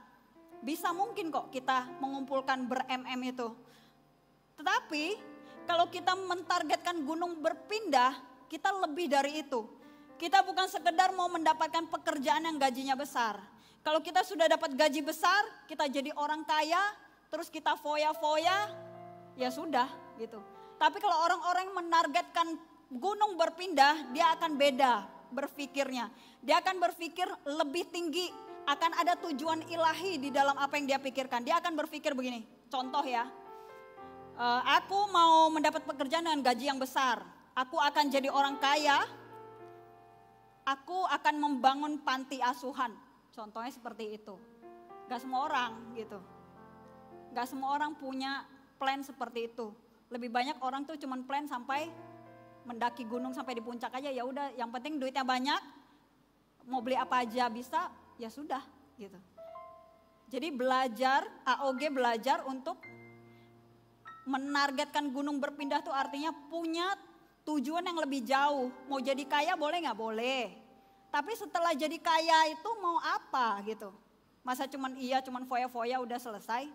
Bisa mungkin kok kita mengumpulkan ber-MM itu. Tetapi kalau kita mentargetkan gunung berpindah, kita lebih dari itu. Kita bukan sekedar mau mendapatkan pekerjaan yang gajinya besar. Kalau kita sudah dapat gaji besar, kita jadi orang kaya, terus kita foya-foya, ya sudah gitu. Tapi kalau orang-orang menargetkan gunung berpindah, dia akan beda berpikirnya. Dia akan berpikir lebih tinggi, akan ada tujuan ilahi di dalam apa yang dia pikirkan. Dia akan berpikir begini, contoh ya, aku mau mendapat pekerjaan dengan gaji yang besar. Aku akan jadi orang kaya. Aku akan membangun panti asuhan. Contohnya seperti itu. Gak semua orang gitu. Gak semua orang punya plan seperti itu. Lebih banyak orang tuh cuman plan sampai mendaki gunung sampai di puncak aja. Ya udah, yang penting duitnya banyak. Mau beli apa aja bisa, ya sudah gitu. Jadi belajar, AOG belajar untuk menargetkan gunung berpindah tuh artinya punya tujuan yang lebih jauh. Mau jadi kaya boleh nggak? Boleh. Tapi setelah jadi kaya itu mau apa gitu. Masa cuman foya-foya udah selesai.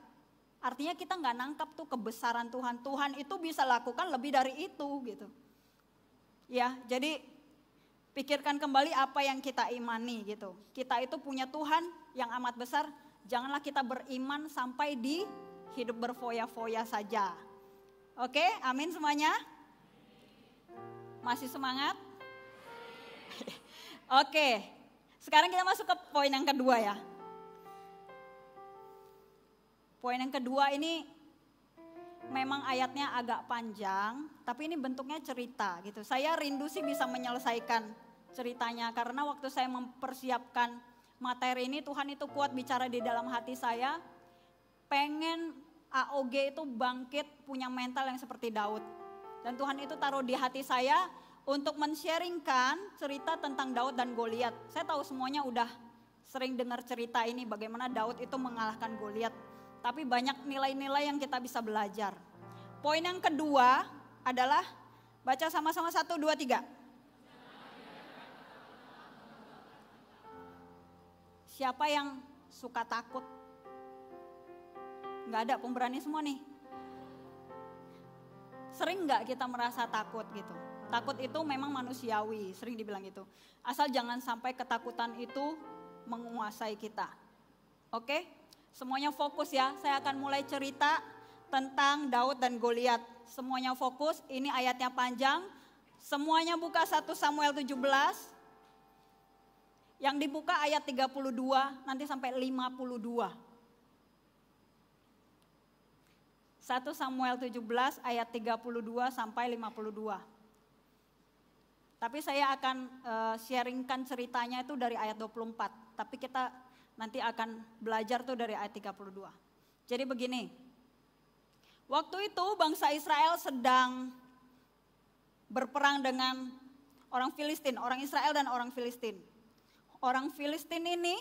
Artinya kita nggak nangkap tuh kebesaran Tuhan. Tuhan itu bisa lakukan lebih dari itu gitu. Ya, jadi pikirkan kembali apa yang kita imani gitu. Kita itu punya Tuhan yang amat besar. Janganlah kita beriman sampai di hidup berfoya-foya saja. Oke, amin semuanya? Masih semangat? Oke, sekarang kita masuk ke poin yang kedua ya. Poin yang kedua ini memang ayatnya agak panjang, tapi ini bentuknya cerita gitu. Saya rindu sih bisa menyelesaikan ceritanya, karena waktu saya mempersiapkan materi ini Tuhan itu kuat bicara di dalam hati saya. Pengen AOG itu bangkit punya mental yang seperti Daud. Dan Tuhan itu taruh di hati saya untuk men-sharingkan cerita tentang Daud dan Goliat. Saya tahu semuanya udah sering dengar cerita ini bagaimana Daud itu mengalahkan Goliat. Tapi banyak nilai-nilai yang kita bisa belajar. Poin yang kedua adalah baca sama-sama 1, 2, 3. Siapa yang suka takut? Nggak ada, pemberani semua nih. Sering nggak kita merasa takut gitu? Takut itu memang manusiawi, sering dibilang gitu. Asal jangan sampai ketakutan itu menguasai kita. Oke? Semuanya fokus ya, saya akan mulai cerita tentang Daud dan Goliat. Semuanya fokus, ini ayatnya panjang. Semuanya buka 1 Samuel 17. Yang dibuka ayat 32 nanti sampai 52. 1 Samuel 17 ayat 32 sampai 52. Tapi saya akan sharingkan ceritanya itu dari ayat 24. Tapi kita nanti akan belajar tuh dari ayat 32. Jadi begini. Waktu itu bangsa Israel sedang berperang dengan orang Filistin, orang Israel dan orang Filistin. Orang Filistin ini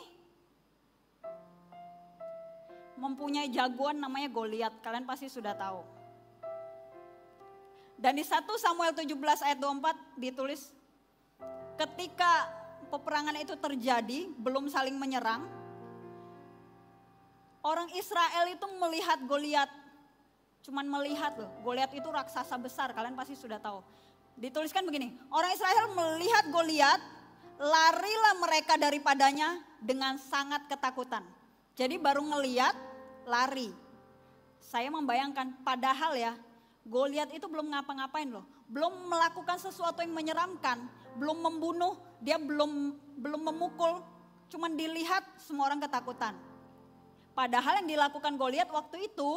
mempunyai jagoan namanya Goliat, kalian pasti sudah tahu. Dan di 1 Samuel 17 ayat 24 ditulis, ketika peperangan itu terjadi, belum saling menyerang, orang Israel itu melihat Goliat, cuman melihat loh, Goliat itu raksasa besar, kalian pasti sudah tahu. Dituliskan begini, orang Israel melihat Goliat, larilah mereka daripadanya dengan sangat ketakutan. Jadi baru ngeliat, lari. Saya membayangkan, padahal ya, Goliat itu belum ngapa-ngapain loh. Belum melakukan sesuatu yang menyeramkan, belum membunuh, dia belum memukul, cuman dilihat semua orang ketakutan. Padahal yang dilakukan Goliat waktu itu,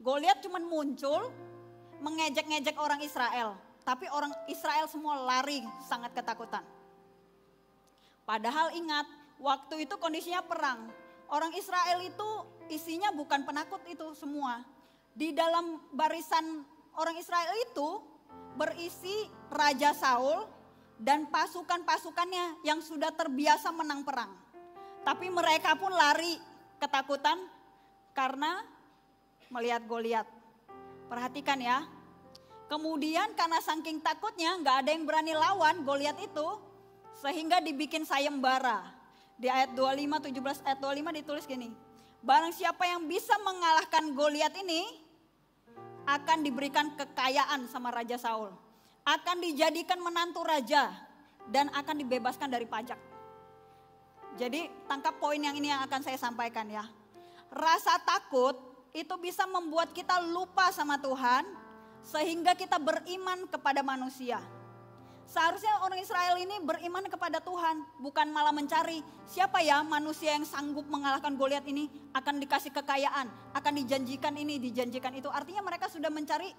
Goliat cuman muncul, mengejek-ngejek orang Israel. Tapi orang Israel semua lari sangat ketakutan. Padahal ingat, waktu itu kondisinya perang. Orang Israel itu isinya bukan penakut itu semua. Di dalam barisan orang Israel itu berisi Raja Saul dan pasukan-pasukannya yang sudah terbiasa menang perang. Tapi mereka pun lari ketakutan karena melihat Goliat. Perhatikan ya. Kemudian karena saking takutnya nggak ada yang berani lawan Goliat itu, sehingga dibikin sayembara. Di ayat 25, 17 ayat 25 ditulis gini. Barang siapa yang bisa mengalahkan Goliat ini akan diberikan kekayaan sama Raja Saul. Akan dijadikan menantu raja dan akan dibebaskan dari pajak. Jadi tangkap poin yang ini yang akan saya sampaikan ya. Rasa takut itu bisa membuat kita lupa sama Tuhan sehingga kita beriman kepada manusia. Seharusnya orang Israel ini beriman kepada Tuhan, bukan malah mencari siapa ya manusia yang sanggup mengalahkan Goliat ini, akan dikasih kekayaan, akan dijanjikan ini, dijanjikan itu. Artinya mereka sudah mencari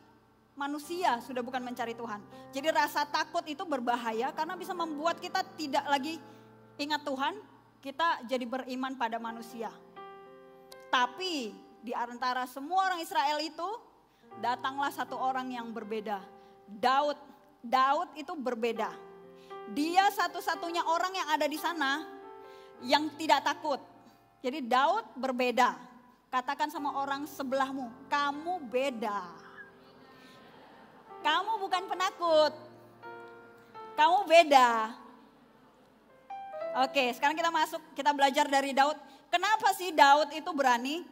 manusia, sudah bukan mencari Tuhan. Jadi rasa takut itu berbahaya karena bisa membuat kita tidak lagi ingat Tuhan, kita jadi beriman pada manusia. Tapi di antara semua orang Israel itu, datanglah satu orang yang berbeda, Daud. Daud itu berbeda. Dia satu-satunya orang yang ada di sana yang tidak takut. Jadi Daud berbeda. Katakan sama orang sebelahmu, kamu beda. Kamu bukan penakut. Kamu beda. Oke, sekarang kita masuk, kita belajar dari Daud. Kenapa sih Daud itu berani?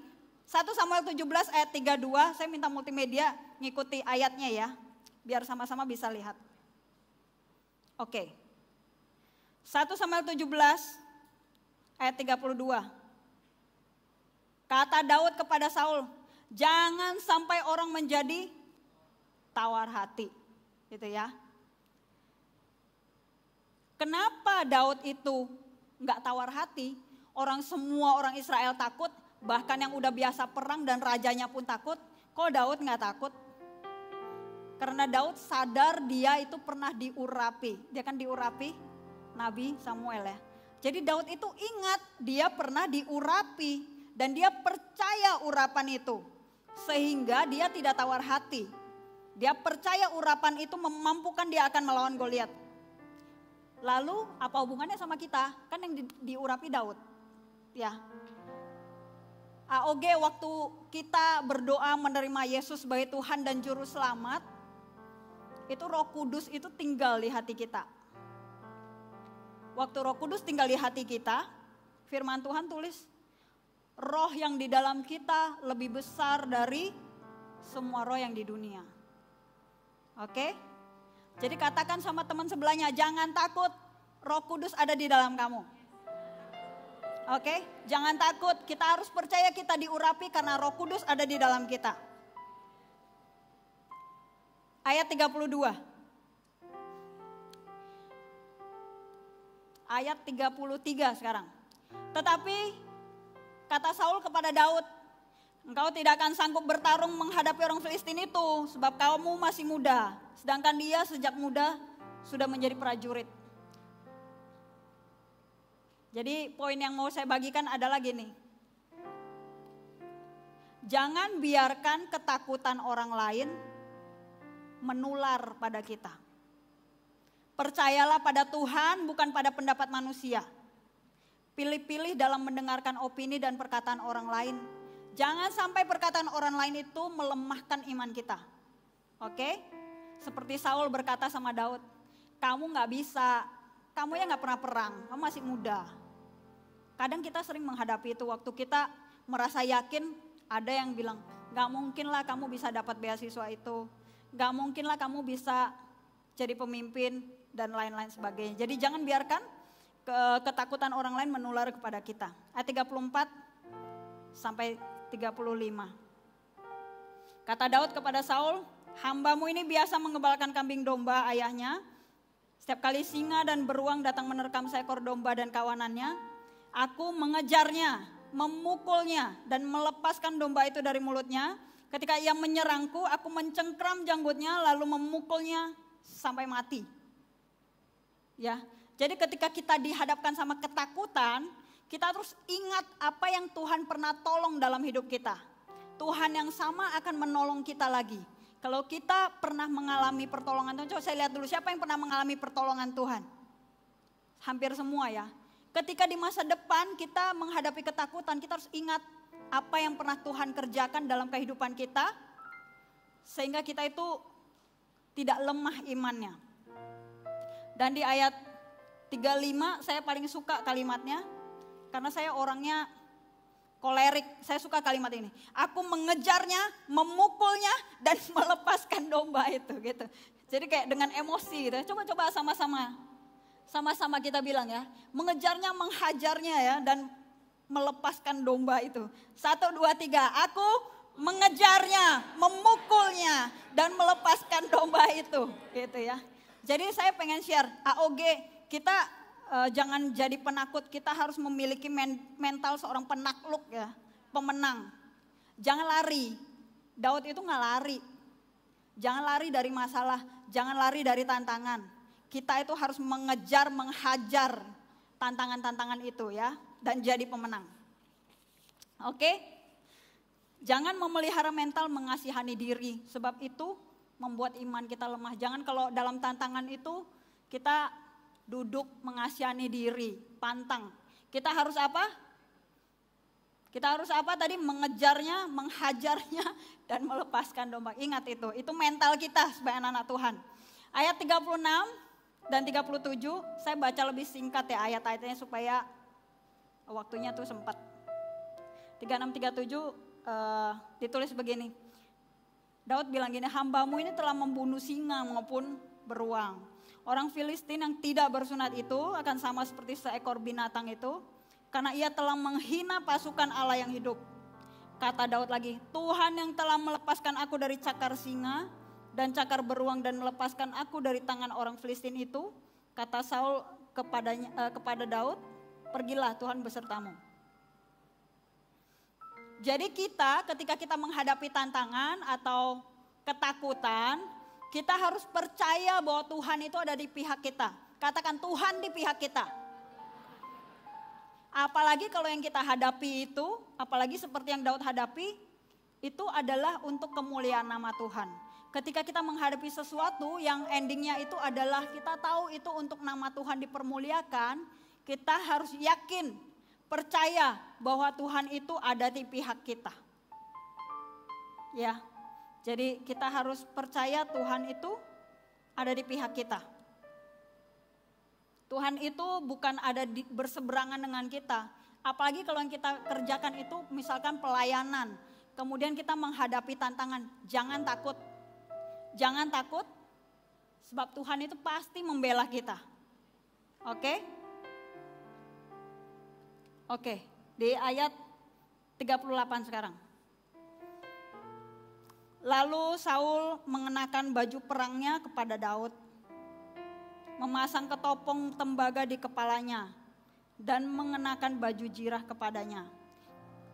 1 Samuel 17 ayat 32, saya minta multimedia ngikuti ayatnya ya. Biar sama-sama bisa lihat. Oke. 1 Samuel 17 ayat 32. Kata Daud kepada Saul, jangan sampai orang menjadi tawar hati. Gitu ya. Kenapa Daud itu nggak tawar hati? Semua orang Israel takut, bahkan yang udah biasa perang dan rajanya pun takut. Kok Daud nggak takut? Karena Daud sadar dia itu pernah diurapi. Dia kan diurapi Nabi Samuel ya. Jadi Daud itu ingat dia pernah diurapi dan dia percaya urapan itu. Sehingga dia tidak tawar hati. Dia percaya urapan itu memampukan dia akan melawan Goliat. Lalu apa hubungannya sama kita? Kan yang diurapi Daud. Ya. AOG waktu kita berdoa menerima Yesus sebagai Tuhan dan Juru Selamat, itu Roh Kudus itu tinggal di hati kita. Waktu Roh Kudus tinggal di hati kita, firman Tuhan tulis, roh yang di dalam kita lebih besar dari semua roh yang di dunia. Oke? Jadi katakan sama teman sebelahnya, jangan takut, Roh Kudus ada di dalam kamu. Oke? Jangan takut, kita harus percaya kita diurapi karena Roh Kudus ada di dalam kita. Ayat 32. Ayat 33 sekarang. Tetapi kata Saul kepada Daud, engkau tidak akan sanggup bertarung menghadapi orang Filistin itu, sebab kamu masih muda, sedangkan dia sejak muda sudah menjadi prajurit. Jadi poin yang mau saya bagikan adalah gini. Jangan biarkan ketakutan orang lain menular pada kita. Percayalah pada Tuhan, bukan pada pendapat manusia. Pilih-pilih dalam mendengarkan opini dan perkataan orang lain. Jangan sampai perkataan orang lain itu melemahkan iman kita. Oke? Seperti Saul berkata sama Daud, kamu gak bisa, kamu ya gak pernah perang, kamu masih muda. Kadang kita sering menghadapi itu waktu kita merasa yakin, ada yang bilang, gak mungkin lah kamu bisa dapat beasiswa itu. Gak mungkin lah kamu bisa jadi pemimpin dan lain-lain sebagainya. Jadi jangan biarkan ketakutan orang lain menular kepada kita. Ayat 34 sampai 35. Kata Daud kepada Saul, hambamu ini biasa mengembalkan kambing domba ayahnya. Setiap kali singa dan beruang datang menerkam seekor domba dan kawanannya, aku mengejarnya, memukulnya dan melepaskan domba itu dari mulutnya. Ketika ia menyerangku, aku mencengkram janggutnya lalu memukulnya sampai mati. Ya, jadi ketika kita dihadapkan sama ketakutan, kita terus ingat apa yang Tuhan pernah tolong dalam hidup kita. Tuhan yang sama akan menolong kita lagi. Kalau kita pernah mengalami pertolongan Tuhan, coba saya lihat dulu siapa yang pernah mengalami pertolongan Tuhan. Hampir semua ya. Ketika di masa depan kita menghadapi ketakutan, kita harus ingat apa yang pernah Tuhan kerjakan dalam kehidupan kita, sehingga kita itu tidak lemah imannya. Dan di ayat 35 saya paling suka kalimatnya, karena saya orangnya kolerik, saya suka kalimat ini. Aku mengejarnya, memukulnya, dan melepaskan domba itu gitu. Jadi kayak dengan emosi gitu. Coba-coba sama-sama kita bilang ya, mengejarnya, menghajarnya ya, dan melepaskan domba itu. 1, 2, 3, aku mengejarnya, memukulnya, dan melepaskan domba itu. Gitu ya. Jadi saya pengen share, AOG kita jangan jadi penakut, kita harus memiliki mental seorang penakluk ya, pemenang. Jangan lari, Daud itu gak lari. Jangan lari dari masalah, jangan lari dari tantangan. Kita itu harus mengejar, menghajar tantangan-tantangan itu ya, dan jadi pemenang. Oke? Jangan memelihara mental mengasihani diri, sebab itu membuat iman kita lemah. Jangan kalau dalam tantangan itu kita duduk mengasihani diri, pantang. Kita harus apa? Kita harus apa tadi? Mengejarnya, menghajarnya, dan melepaskan domba. Ingat itu mental kita sebagai anak-anak Tuhan. Ayat 36 dan 37, saya baca lebih singkat ya ayat-ayatnya supaya waktunya tuh sempat. 36-37 ditulis begini. Daud bilang gini, hambamu ini telah membunuh singa maupun beruang. Orang Filistin yang tidak bersunat itu akan sama seperti seekor binatang itu, karena ia telah menghina pasukan Allah yang hidup. Kata Daud lagi, Tuhan yang telah melepaskan aku dari cakar singa dan cakar beruang dan melepaskan aku dari tangan orang Filistin itu, kata Saul kepada Daud, pergilah Tuhan besertamu. Jadi ketika kita menghadapi tantangan atau ketakutan, kita harus percaya bahwa Tuhan itu ada di pihak kita. Katakan, Tuhan di pihak kita. Apalagi kalau yang kita hadapi itu, apalagi seperti yang Daud hadapi, itu adalah untuk kemuliaan nama Tuhan. Ketika kita menghadapi sesuatu yang endingnya itu adalah kita tahu itu untuk nama Tuhan dipermuliakan, kita harus yakin, percaya bahwa Tuhan itu ada di pihak kita. Ya, jadi kita harus percaya Tuhan itu ada di pihak kita. Tuhan itu bukan ada berseberangan dengan kita. Apalagi kalau yang kita kerjakan itu misalkan pelayanan. Kemudian kita menghadapi tantangan. Jangan takut. Jangan takut. Sebab Tuhan itu pasti membela kita. Oke? Oke, di ayat 38 sekarang. Lalu Saul mengenakan baju perangnya kepada Daud, memasang ketopong tembaga di kepalanya, dan mengenakan baju jirah kepadanya.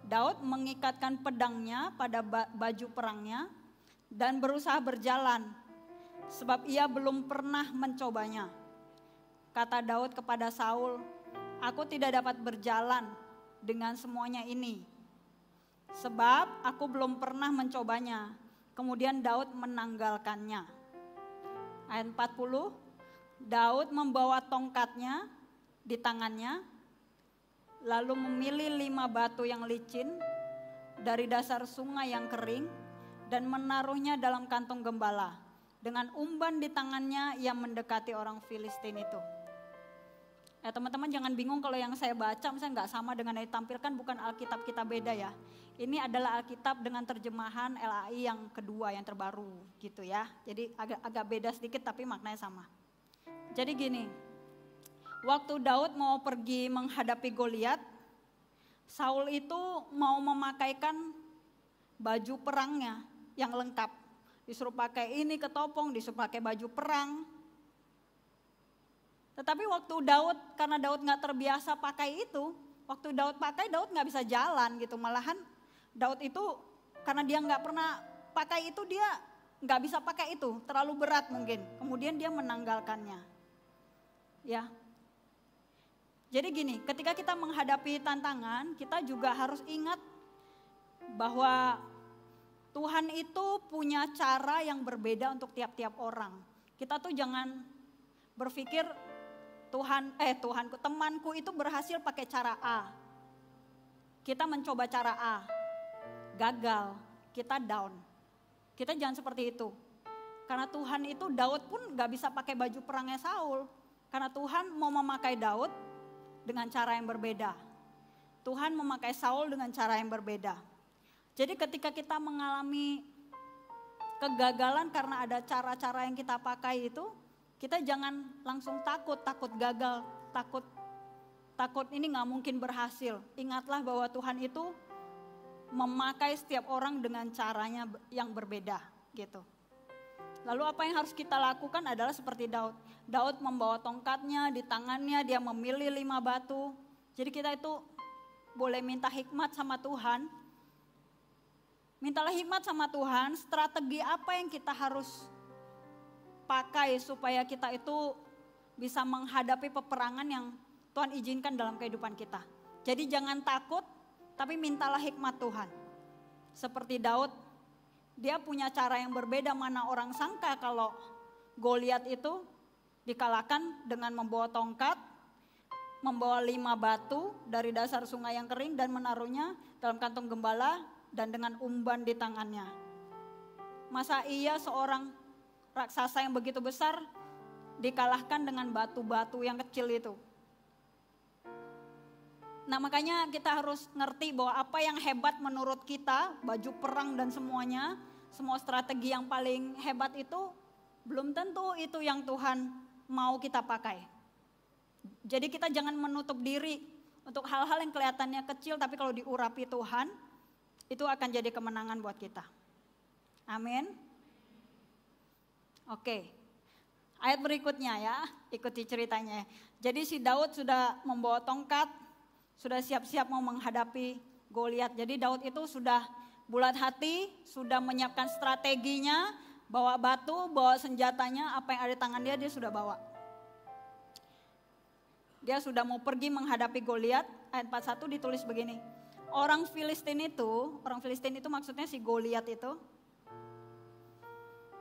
Daud mengikatkan pedangnya pada baju perangnya dan berusaha berjalan, sebab ia belum pernah mencobanya. Kata Daud kepada Saul, aku tidak dapat berjalan dengan semuanya ini, sebab aku belum pernah mencobanya. Kemudian Daud menanggalkannya. Ayat 40, Daud membawa tongkatnya di tangannya, lalu memilih 5 batu yang licin dari dasar sungai yang kering dan menaruhnya dalam kantong gembala. Dengan umban di tangannya ia mendekati orang Filistin itu. Ya teman-teman jangan bingung kalau yang saya baca misalnya nggak sama dengan yang ditampilkan, bukan Alkitab kita beda ya. Ini adalah Alkitab dengan terjemahan LAI yang kedua, yang terbaru gitu ya. Jadi agak beda sedikit tapi maknanya sama. Jadi gini, waktu Daud mau pergi menghadapi Goliat, Saul itu mau memakaikan baju perangnya yang lengkap. Disuruh pakai ini ketopong, disuruh pakai baju perang. Tetapi waktu Daud, karena Daud gak terbiasa pakai itu, waktu Daud pakai, Daud gak bisa jalan gitu. Malahan Daud itu karena dia gak pernah pakai itu, dia gak bisa pakai itu, terlalu berat mungkin. Kemudian dia menanggalkannya. Ya, jadi gini, ketika kita menghadapi tantangan, kita juga harus ingat bahwa Tuhan itu punya cara yang berbeda untuk tiap-tiap orang. Kita tuh jangan berpikir Tuhanku, temanku itu berhasil pakai cara A. Kita mencoba cara A, gagal, kita down. Kita jangan seperti itu. Karena Tuhan itu, Daud pun gak bisa pakai baju perangnya Saul. Karena Tuhan mau memakai Daud dengan cara yang berbeda. Tuhan memakai Saul dengan cara yang berbeda. Jadi ketika kita mengalami kegagalan karena ada cara-cara yang kita pakai itu, kita jangan langsung takut gagal, takut ini gak mungkin berhasil. Ingatlah bahwa Tuhan itu memakai setiap orang dengan caranya yang berbeda gitu. Lalu apa yang harus kita lakukan adalah seperti Daud. Daud membawa tongkatnya di tangannya, dia memilih 5 batu. Jadi kita itu boleh minta hikmat sama Tuhan. Mintalah hikmat sama Tuhan, strategi apa yang kita harus pakai supaya kita itu bisa menghadapi peperangan yang Tuhan izinkan dalam kehidupan kita. Jadi jangan takut, tapi mintalah hikmat Tuhan. Seperti Daud, dia punya cara yang berbeda. Mana orang sangka kalau Goliat itu dikalahkan dengan membawa tongkat, membawa 5 batu dari dasar sungai yang kering dan menaruhnya dalam kantong gembala dan dengan umban di tangannya. Masa iya seorang raksasa yang begitu besar dikalahkan dengan batu-batu yang kecil itu? Nah makanya kita harus ngerti bahwa apa yang hebat menurut kita, baju perang dan semuanya, semua strategi yang paling hebat itu belum tentu itu yang Tuhan mau kita pakai. Jadi kita jangan menutup diri untuk hal-hal yang kelihatannya kecil, tapi kalau diurapi Tuhan, itu akan jadi kemenangan buat kita. Amin. Oke, ayat berikutnya ya, ikuti ceritanya. Jadi si Daud sudah membawa tongkat, sudah siap-siap mau menghadapi Goliat. Jadi Daud itu sudah bulat hati, sudah menyiapkan strateginya, bawa batu, bawa senjatanya, apa yang ada di tangan dia sudah bawa. Dia sudah mau pergi menghadapi Goliat. Ayat 41 ditulis begini. Orang Filistin itu maksudnya si Goliat itu.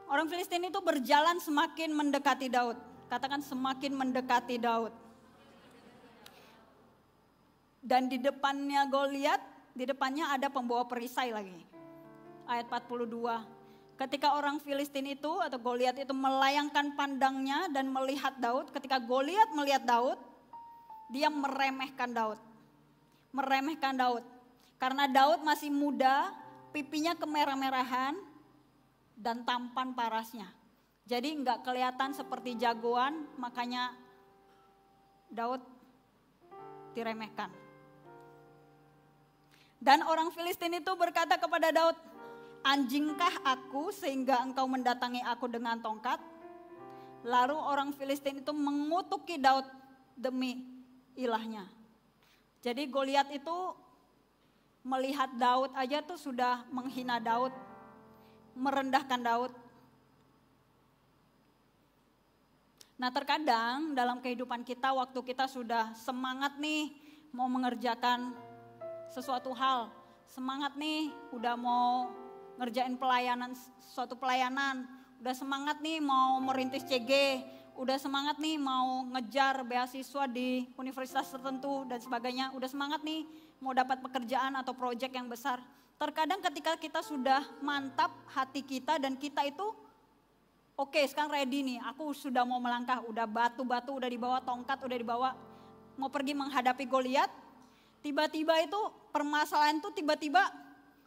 Orang Filistin itu berjalan semakin mendekati Daud. Katakan semakin mendekati Daud. Dan di depannya Goliat, di depannya ada pembawa perisai lagi. Ayat 42. Ketika orang Filistin itu atau Goliat itu melayangkan pandangnya dan melihat Daud, ketika Goliat melihat Daud, dia meremehkan Daud. Meremehkan Daud. Karena Daud masih muda, pipinya kemerah-merahan dan tampan parasnya. Jadi enggak kelihatan seperti jagoan, makanya Daud diremehkan. Dan orang Filistin itu berkata kepada Daud, anjingkah aku sehingga engkau mendatangi aku dengan tongkat? Lalu orang Filistin itu mengutuki Daud demi ilahnya. Jadi Goliat itu melihat Daud aja tuh sudah menghina Daud, merendahkan Daud. Nah terkadang dalam kehidupan kita waktu kita sudah semangat nih mau mengerjakan sesuatu hal, semangat nih udah mau ngerjain pelayanan, suatu pelayanan, udah semangat nih mau merintis CG, udah semangat nih mau ngejar beasiswa di universitas tertentu dan sebagainya, udah semangat nih mau dapat pekerjaan atau proyek yang besar. Terkadang ketika kita sudah mantap hati kita dan kita itu oke, sekarang ready nih, aku sudah mau melangkah, udah batu-batu udah dibawa, tongkat udah dibawa, mau pergi menghadapi Goliat. Tiba-tiba itu permasalahan itu tiba-tiba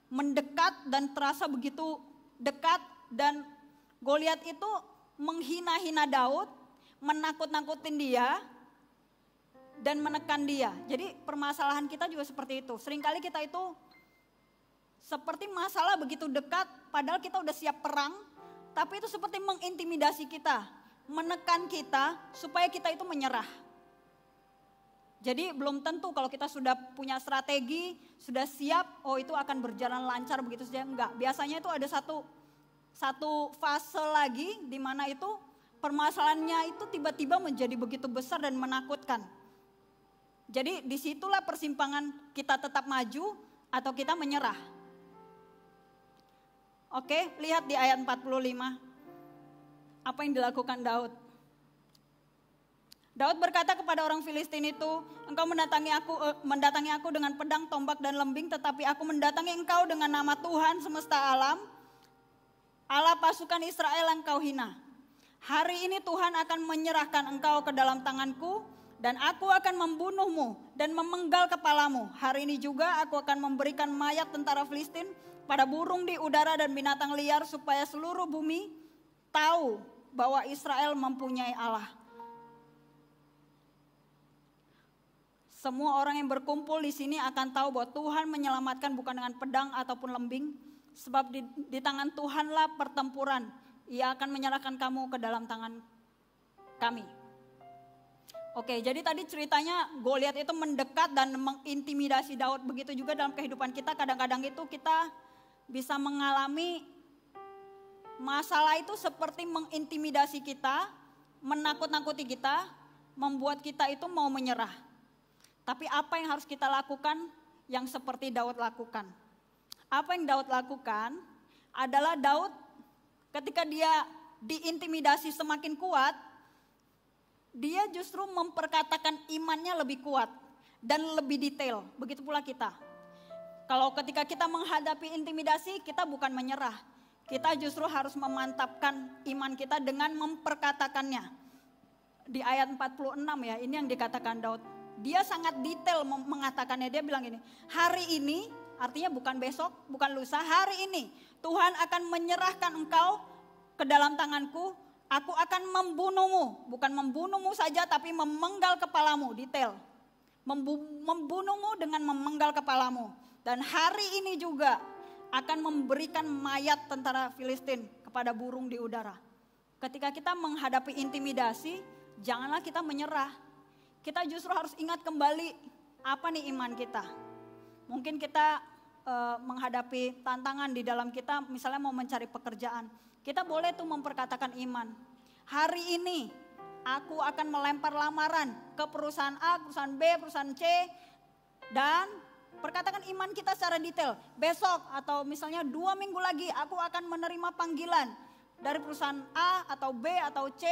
mendekat dan terasa begitu dekat dan Goliat itu menghina-hina Daud, menakut-nakutin dia dan menekan dia. Jadi permasalahan kita juga seperti itu. Seringkali kita itu seperti masalah begitu dekat padahal kita udah siap perang, tapi itu seperti mengintimidasi kita, menekan kita supaya kita itu menyerah. Jadi belum tentu kalau kita sudah punya strategi, sudah siap, oh itu akan berjalan lancar begitu saja. Enggak, biasanya itu ada satu fase lagi di mana itu permasalahannya itu tiba-tiba menjadi begitu besar dan menakutkan. Jadi disitulah persimpangan kita tetap maju atau kita menyerah. Oke, lihat di ayat 45. Apa yang dilakukan Daud? Daud berkata kepada orang Filistin itu, engkau mendatangi aku dengan pedang, tombak dan lembing, tetapi aku mendatangi engkau dengan nama Tuhan semesta alam, Allah pasukan Israel yang kau hina. Hari ini Tuhan akan menyerahkan engkau ke dalam tanganku, dan aku akan membunuhmu dan memenggal kepalamu. Hari ini juga aku akan memberikan mayat tentara Filistin pada burung di udara dan binatang liar, supaya seluruh bumi tahu bahwa Israel mempunyai Allah. Semua orang yang berkumpul di sini akan tahu bahwa Tuhan menyelamatkan bukan dengan pedang ataupun lembing, sebab di tangan Tuhanlah pertempuran. Ia akan menyerahkan kamu ke dalam tangan kami. Oke, jadi tadi ceritanya Goliat itu mendekat dan mengintimidasi Daud. Begitu juga dalam kehidupan kita, kadang-kadang itu kita bisa mengalami masalah itu seperti mengintimidasi kita, menakut-nakuti kita, membuat kita itu mau menyerah. Tapi apa yang harus kita lakukan yang seperti Daud lakukan? Apa yang Daud lakukan adalah Daud ketika dia diintimidasi semakin kuat, dia justru memperkatakan imannya lebih kuat dan lebih detail. Begitu pula kita. Kalau ketika kita menghadapi intimidasi, kita bukan menyerah. Kita justru harus memantapkan iman kita dengan memperkatakannya. Di ayat 46 ya, ini yang dikatakan Daud. Dia sangat detail mengatakannya, dia bilang gini, hari ini, artinya bukan besok, bukan lusa, hari ini Tuhan akan menyerahkan engkau ke dalam tanganku, aku akan membunuhmu, bukan membunuhmu saja tapi memenggal kepalamu, detail. Membunuhmu dengan memenggal kepalamu. Dan hari ini juga akan memberikan mayat tentara Filistin kepada burung di udara. Ketika kita menghadapi intimidasi, janganlah kita menyerah. Kita justru harus ingat kembali apa nih iman kita. Mungkin kita menghadapi tantangan di dalam kita, misalnya mau mencari pekerjaan. Kita boleh tuh memperkatakan iman. Hari ini aku akan melempar lamaran ke perusahaan A, perusahaan B, perusahaan C. Dan perkatakan iman kita secara detail. Besok atau misalnya 2 minggu lagi aku akan menerima panggilan dari perusahaan A atau B atau C.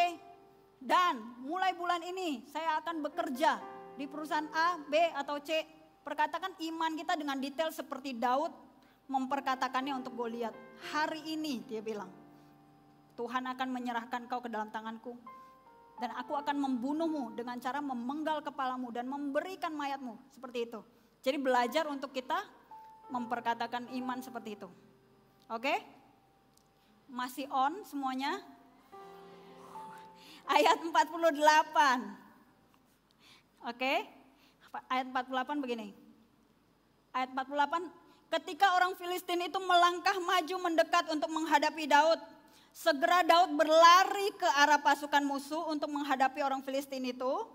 Dan mulai bulan ini saya akan bekerja di perusahaan A, B atau C. Perkatakan iman kita dengan detail seperti Daud memperkatakannya untuk Goliat. Hari ini dia bilang, Tuhan akan menyerahkan kau ke dalam tanganku. Dan aku akan membunuhmu dengan cara memenggal kepalamu dan memberikan mayatmu. Seperti itu. Jadi belajar untuk kita memperkatakan iman seperti itu. Oke? Masih on semuanya? Ayat 48. Oke? Ayat 48 begini. Ayat 48, ketika orang Filistin itu melangkah maju mendekat untuk menghadapi Daud, segera Daud berlari ke arah pasukan musuh untuk menghadapi orang Filistin itu.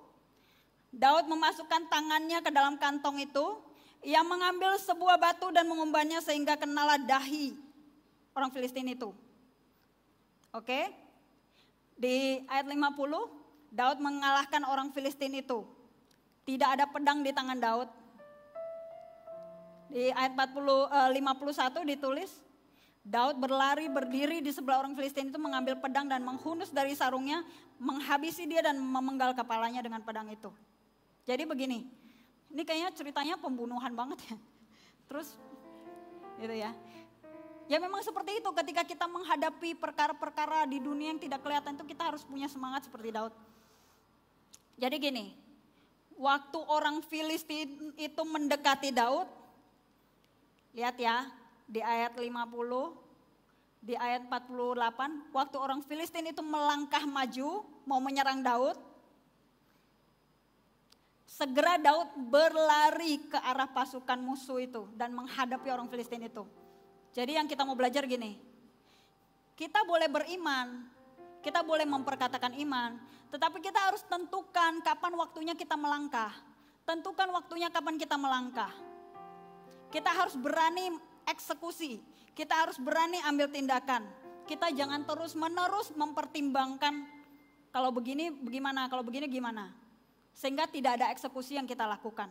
Daud memasukkan tangannya ke dalam kantong itu. Ia mengambil sebuah batu dan mengumbannya sehingga kenalah dahi orang Filistin itu. Oke? Di ayat 50, Daud mengalahkan orang Filistin itu. Tidak ada pedang di tangan Daud. Di ayat 51 ditulis, Daud berlari berdiri di sebelah orang Filistin itu mengambil pedang dan menghunus dari sarungnya, menghabisi dia dan memenggal kepalanya dengan pedang itu. Jadi begini, ini kayaknya ceritanya pembunuhan banget ya. Terus gitu ya. Ya memang seperti itu, ketika kita menghadapi perkara-perkara di dunia yang tidak kelihatan itu kita harus punya semangat seperti Daud. Jadi gini, waktu orang Filistin itu mendekati Daud, lihat ya di ayat 50, di ayat 48, waktu orang Filistin itu melangkah maju mau menyerang Daud, segera Daud berlari ke arah pasukan musuh itu dan menghadapi orang Filistin itu. Jadi yang kita mau belajar gini, kita boleh beriman, kita boleh memperkatakan iman, tetapi kita harus tentukan kapan waktunya kita melangkah. Tentukan waktunya kapan kita melangkah. Kita harus berani eksekusi, kita harus berani ambil tindakan. Kita jangan terus-menerus mempertimbangkan kalau begini bagaimana, kalau begini gimana. Sehingga tidak ada eksekusi yang kita lakukan.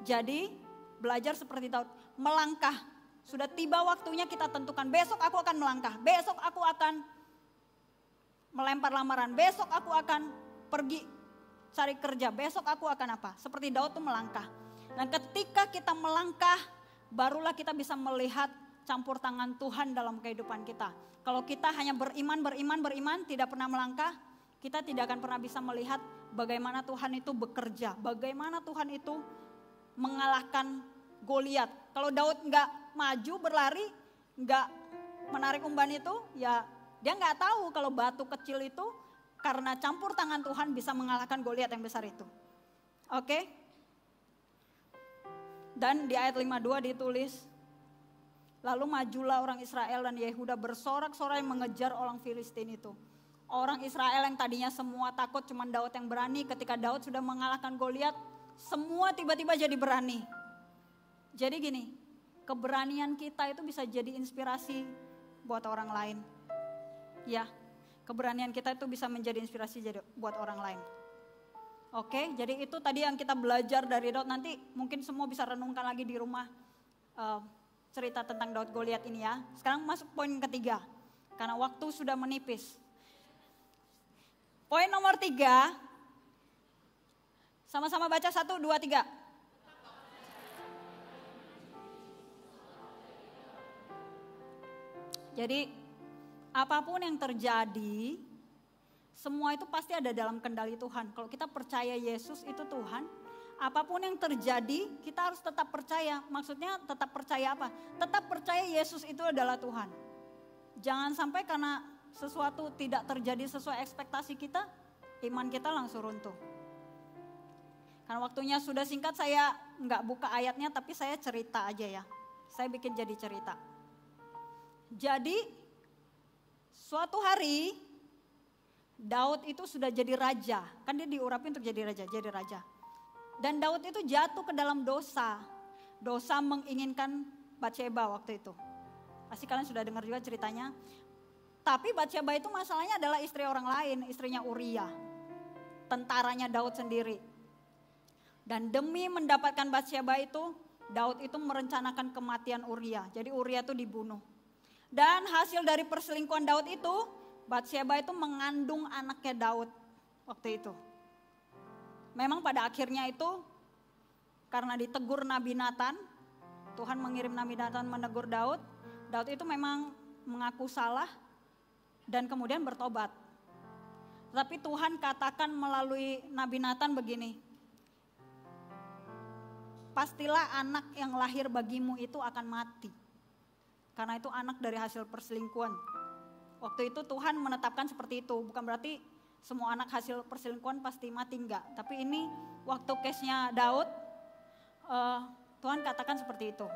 Jadi belajar seperti Daud, melangkah. Sudah tiba waktunya kita tentukan, besok aku akan melangkah, besok aku akan melempar lamaran, besok aku akan pergi cari kerja, besok aku akan apa. Seperti Daud tuh melangkah. Dan ketika kita melangkah, barulah kita bisa melihat campur tangan Tuhan dalam kehidupan kita. Kalau kita hanya beriman, tidak pernah melangkah, kita tidak akan pernah bisa melihat bagaimana Tuhan itu bekerja, bagaimana Tuhan itu mengalahkan Goliat. Kalau Daud nggak maju berlari, nggak menarik umban itu, ya dia nggak tahu kalau batu kecil itu karena campur tangan Tuhan bisa mengalahkan Goliat yang besar itu. Oke? Dan di ayat 52 ditulis, lalu majulah orang Israel dan Yehuda bersorak-sorai mengejar orang Filistin itu. Orang Israel yang tadinya semua takut, cuman Daud yang berani. Ketika Daud sudah mengalahkan Goliat, semua tiba-tiba jadi berani. Jadi gini, keberanian kita itu bisa jadi inspirasi buat orang lain. Ya, keberanian kita itu bisa menjadi inspirasi buat orang lain. Oke, jadi itu tadi yang kita belajar dari Daud. Nanti mungkin semua bisa renungkan lagi di rumah cerita tentang Daud Goliat ini ya. Sekarang masuk poin ketiga, karena waktu sudah menipis. Poin nomor 3, Sama-sama baca 1, 2, 3. Jadi apapun yang terjadi, semua itu pasti ada dalam kendali Tuhan. Kalau kita percaya Yesus itu Tuhan, apapun yang terjadi kita harus tetap percaya. Maksudnya tetap percaya apa? Tetap percaya Yesus itu adalah Tuhan. Jangan sampai karena sesuatu tidak terjadi sesuai ekspektasi kita, iman kita langsung runtuh. Karena waktunya sudah singkat, saya nggak buka ayatnya tapi saya cerita aja ya. Saya bikin jadi cerita. Jadi suatu hari Daud itu sudah jadi raja. Kan dia diurapi untuk jadi raja. Dan Daud itu jatuh ke dalam dosa. Dosa menginginkan Batsheba waktu itu. Pasti kalian sudah dengar juga ceritanya. Tapi Batsheba itu masalahnya adalah istri orang lain, istrinya Uria. Tentaranya Daud sendiri. Dan demi mendapatkan Batsheba itu, Daud itu merencanakan kematian Uria. Jadi Uria itu dibunuh. Dan hasil dari perselingkuhan Daud itu, Batsheba itu mengandung anaknya Daud waktu itu. Memang pada akhirnya itu karena ditegur Nabi Nathan, Tuhan mengirim Nabi Nathan menegur Daud. Daud itu memang mengaku salah dan kemudian bertobat. Tapi Tuhan katakan melalui Nabi Nathan begini, pastilah anak yang lahir bagimu itu akan mati. Karena itu anak dari hasil perselingkuhan. Waktu itu Tuhan menetapkan seperti itu. Bukan berarti semua anak hasil perselingkuhan pasti mati, enggak. Tapi ini waktu case-nya Daud, Tuhan katakan seperti itu.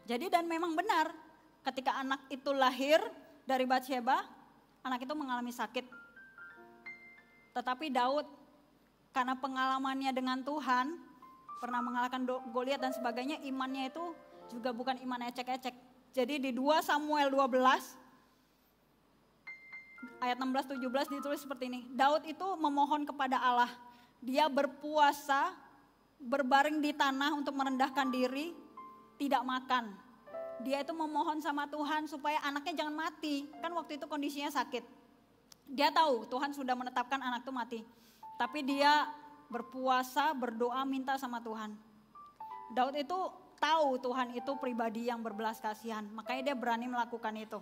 Jadi dan memang benar ketika anak itu lahir dari Batsheba, anak itu mengalami sakit. Tetapi Daud karena pengalamannya dengan Tuhan, pernah mengalahkan Goliat dan sebagainya, imannya itu juga bukan iman ecek-ecek. Jadi di 2 Samuel 12 ayat 16-17 ditulis seperti ini. Daud itu memohon kepada Allah. Dia berpuasa, berbaring di tanah untuk merendahkan diri, tidak makan. Dia itu memohon sama Tuhan supaya anaknya jangan mati. Kan waktu itu kondisinya sakit. Dia tahu Tuhan sudah menetapkan anak itu mati. Tapi dia berpuasa, berdoa, minta sama Tuhan. Daud itu tahu Tuhan itu pribadi yang berbelas kasihan. Makanya dia berani melakukan itu.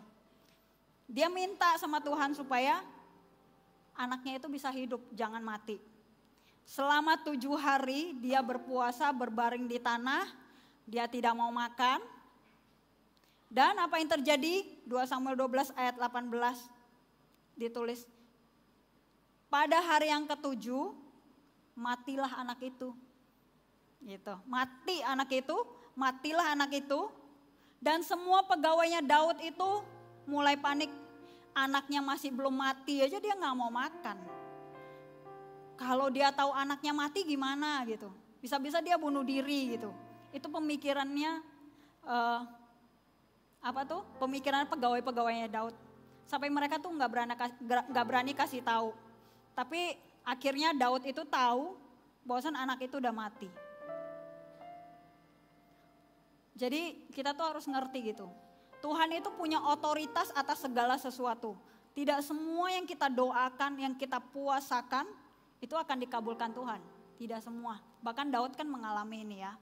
Dia minta sama Tuhan supaya anaknya itu bisa hidup, jangan mati. Selama 7 hari dia berpuasa, berbaring di tanah. Dia tidak mau makan. Dan apa yang terjadi? 2 Samuel 12 ayat 18 ditulis. Pada hari yang ke-7 matilah anak itu. Gitu. Mati anak itu, matilah anak itu. Dan semua pegawainya Daud itu mulai panik. Anaknya masih belum mati aja dia gak mau makan. Kalau dia tahu anaknya mati gimana gitu. Bisa-bisa dia bunuh diri gitu. Itu pemikirannya pemikiran pegawai-pegawainya Daud. Sampai mereka tuh gak berani kasih tahu. Tapi akhirnya Daud itu tahu bahwasan anak itu udah mati. Jadi kita tuh harus ngerti gitu. Tuhan itu punya otoritas atas segala sesuatu. Tidak semua yang kita doakan, yang kita puasakan, itu akan dikabulkan Tuhan. Tidak semua. Bahkan Daud kan mengalami ini ya.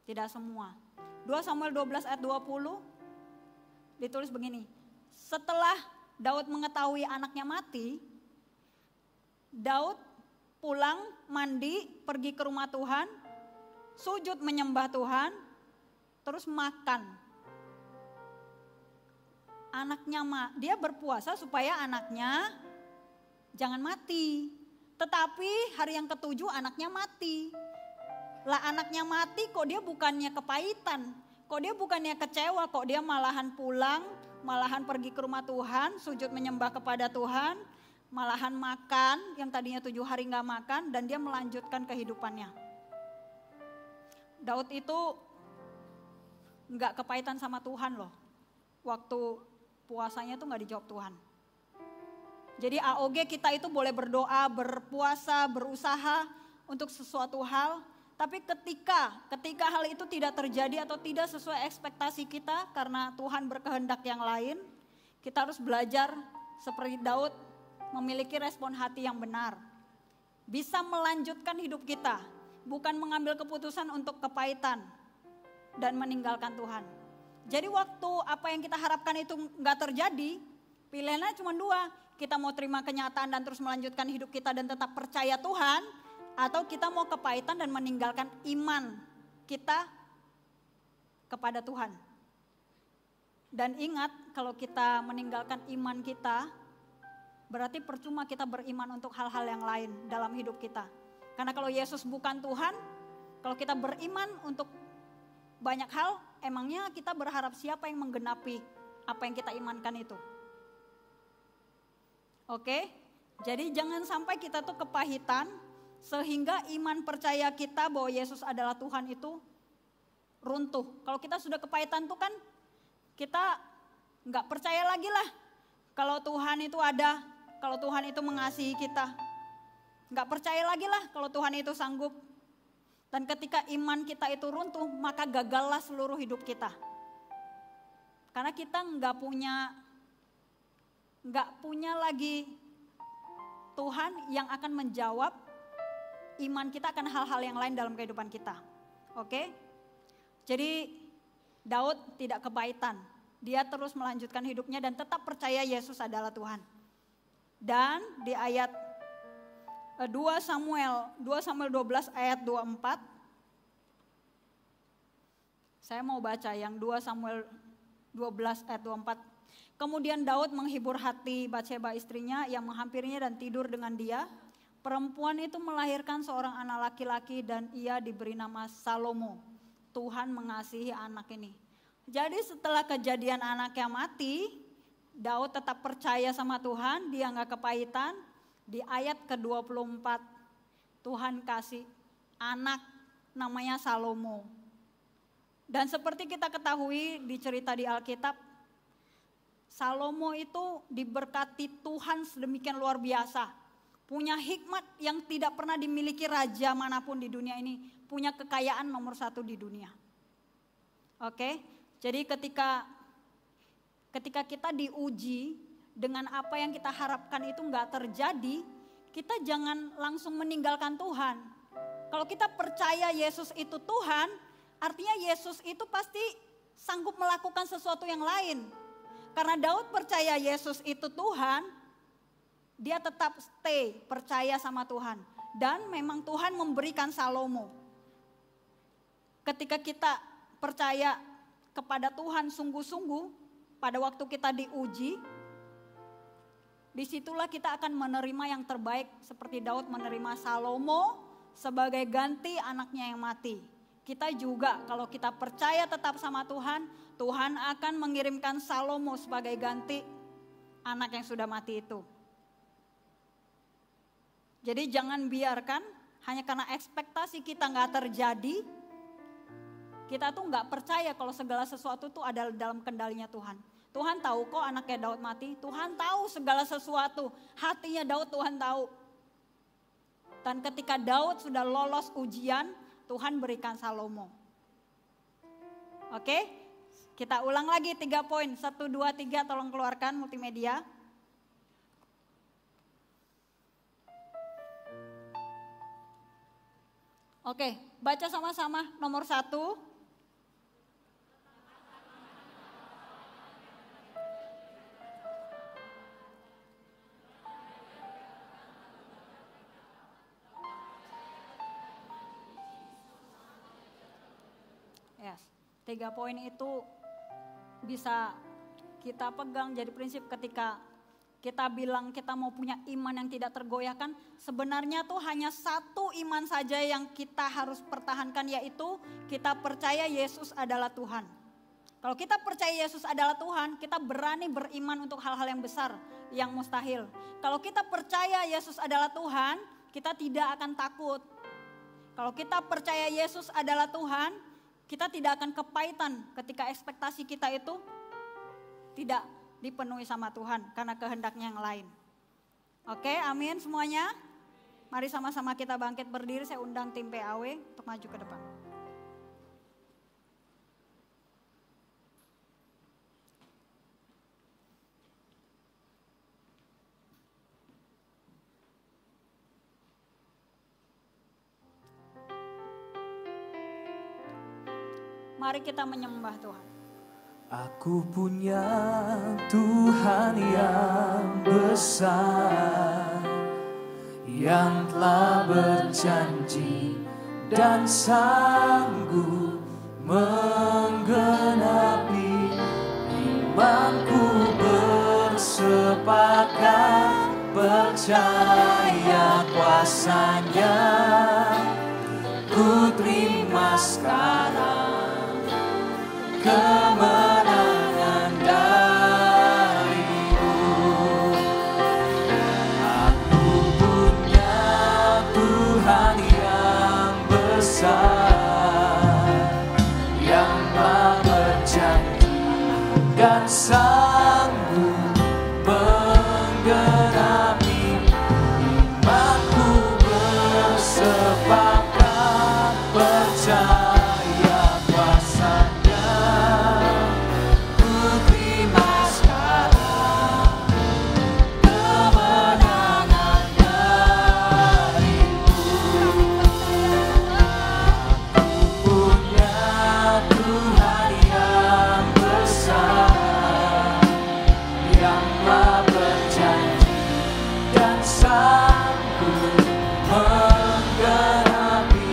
Tidak semua. 2 Samuel 12 ayat 20 ditulis begini. Setelah Daud mengetahui anaknya mati, Daud pulang, mandi, pergi ke rumah Tuhan, sujud menyembah Tuhan, terus makan. Dia berpuasa supaya anaknya jangan mati. Tetapi hari yang ke-7 anaknya mati. Lah anaknya mati kok dia bukannya kepahitan, kok dia bukannya kecewa, kok dia malahan pulang, malahan pergi ke rumah Tuhan, sujud menyembah kepada Tuhan, malahan makan yang tadinya 7 hari gak makan dan dia melanjutkan kehidupannya. Daud itu gak kepahitan sama Tuhan loh. Waktu puasanya tuh gak dijawab Tuhan. Jadi AOG kita itu boleh berdoa, berpuasa, berusaha untuk sesuatu hal. Tapi ketika hal itu tidak terjadi atau tidak sesuai ekspektasi kita karena Tuhan berkehendak yang lain, kita harus belajar seperti Daud memiliki respon hati yang benar. bisa melanjutkan hidup kita, bukan mengambil keputusan untuk kepahitan dan meninggalkan Tuhan. Jadi waktu apa yang kita harapkan itu nggak terjadi, pilihannya cuma dua. Kita mau terima kenyataan dan terus melanjutkan hidup kita dan tetap percaya Tuhan, atau kita mau kepahitan dan meninggalkan iman kita kepada Tuhan. Dan ingat, kalau kita meninggalkan iman kita, berarti percuma kita beriman untuk hal-hal yang lain dalam hidup kita. Karena kalau Yesus bukan Tuhan, kalau kita beriman untuk banyak hal, emangnya kita berharap siapa yang menggenapi apa yang kita imankan itu? Oke, jadi jangan sampai kita tuh kepahitan sehingga iman percaya kita bahwa Yesus adalah Tuhan itu runtuh. Kalau kita sudah kepahitan tuh kan kita nggak percaya lagi lah kalau Tuhan itu ada, kalau Tuhan itu mengasihi kita. Nggak percaya lagi lah kalau Tuhan itu sanggup. Dan ketika iman kita itu runtuh, maka gagallah seluruh hidup kita. Karena kita nggak punya lagi Tuhan yang akan menjawab iman kita akan hal-hal yang lain dalam kehidupan kita. Oke? Jadi Daud tidak kepahitan. Dia terus melanjutkan hidupnya dan tetap percaya Yesus adalah Tuhan. Dan di ayat 2 Samuel 12 ayat 24. Saya mau baca yang 2 Samuel 12 ayat 24. Kemudian Daud menghibur hati Batsheba istrinya yang menghampirinya dan tidur dengan dia. Perempuan itu melahirkan seorang anak laki-laki dan ia diberi nama Salomo. Tuhan mengasihi anak ini. Jadi setelah kejadian anaknya mati, Daud tetap percaya sama Tuhan, dia gak kepahitan. Di ayat ke-24, Tuhan kasih anak namanya Salomo. Dan seperti kita ketahui di cerita di Alkitab, Salomo itu diberkati Tuhan sedemikian luar biasa. Punya hikmat yang tidak pernah dimiliki raja manapun di dunia ini. Punya kekayaan nomor 1 di dunia. Oke, jadi ketika kita diuji dengan apa yang kita harapkan itu nggak terjadi, kita jangan langsung meninggalkan Tuhan. Kalau kita percaya Yesus itu Tuhan, artinya Yesus itu pasti sanggup melakukan sesuatu yang lain. Karena Daud percaya Yesus itu Tuhan, dia tetap stay percaya sama Tuhan. Dan memang Tuhan memberikan Salomo. Ketika kita percaya kepada Tuhan sungguh-sungguh, pada waktu kita diuji, disitulah kita akan menerima yang terbaik seperti Daud menerima Salomo sebagai ganti anaknya yang mati. Kita juga kalau kita percaya tetap sama Tuhan, Tuhan akan mengirimkan Salomo sebagai ganti anak yang sudah mati itu. Jadi jangan biarkan hanya karena ekspektasi kita gak terjadi, kita tuh gak percaya kalau segala sesuatu tuh ada dalam kendalinya Tuhan. Tuhan tahu kok anaknya Daud mati, Tuhan tahu segala sesuatu, hatinya Daud Tuhan tahu. Dan ketika Daud sudah lolos ujian, Tuhan berikan Salomo. Oke, kita ulang lagi 3 poin, 1, 2, 3 tolong keluarkan multimedia. Oke, baca sama-sama nomor 1. Yes, 3 poin itu bisa kita pegang jadi prinsip ketika kita bilang kita mau punya iman yang tidak tergoyahkan. Sebenarnya tuh hanya satu iman saja yang kita harus pertahankan, yaitu kita percaya Yesus adalah Tuhan. Kalau kita percaya Yesus adalah Tuhan, kita berani beriman untuk hal-hal yang besar, yang mustahil. Kalau kita percaya Yesus adalah Tuhan, kita tidak akan takut. Kalau kita percaya Yesus adalah Tuhan, kita tidak akan kepahitan ketika ekspektasi kita itu tidak dipenuhi sama Tuhan karena kehendaknya yang lain. Oke, amin semuanya. Mari sama-sama kita bangkit berdiri. Saya undang tim PAW untuk maju ke depan. Mari kita menyembah Tuhan. Aku punya Tuhan yang besar, yang telah berjanji dan sanggup menggenapi. Imanku bersepakat percaya kuasa-Nya. Ku terima sekarang kemenangan darimu. Aku punya Tuhan yang besar, yang telah berjanji dan sanggup menggenapi. Imanku bersepakat percaya kuasa-Nya. Ku terima sekarang kemenangan darimu. Aku punya Tuhan yang besar, yang telah berjanji dan sanggup menggenapi.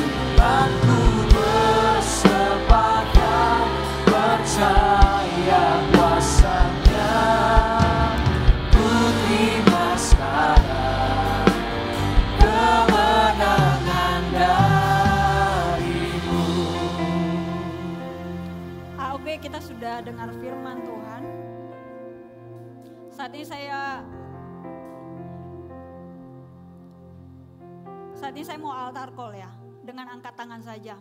Imanku bersepakat percaya kuasa-Nya. Ku terima sekarang kemenangan darimu. AOG, kita sudah dengar firman Tuhan. Saat ini saya mau altar call ya, dengan angkat tangan saja.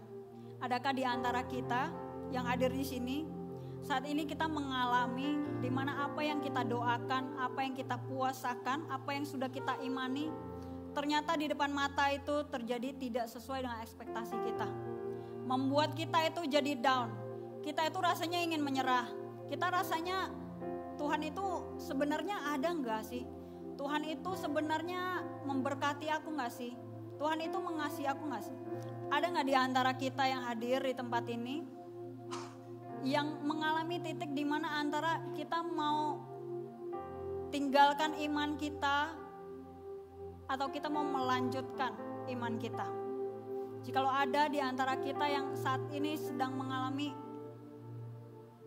Adakah di antara kita yang hadir di sini saat ini kita mengalami di mana apa yang kita doakan, apa yang kita puasakan, apa yang sudah kita imani, ternyata di depan mata itu terjadi tidak sesuai dengan ekspektasi kita. Membuat kita itu jadi down. Kita itu rasanya ingin menyerah. Kita rasanya Tuhan itu sebenarnya ada enggak sih? Tuhan itu sebenarnya memberkati aku enggak sih? Tuhan itu mengasihi aku enggak sih? Ada enggak di antara kita yang hadir di tempat ini yang mengalami titik di mana antara kita mau tinggalkan iman kita atau kita mau melanjutkan iman kita? Jikalau ada di antara kita yang saat ini sedang mengalami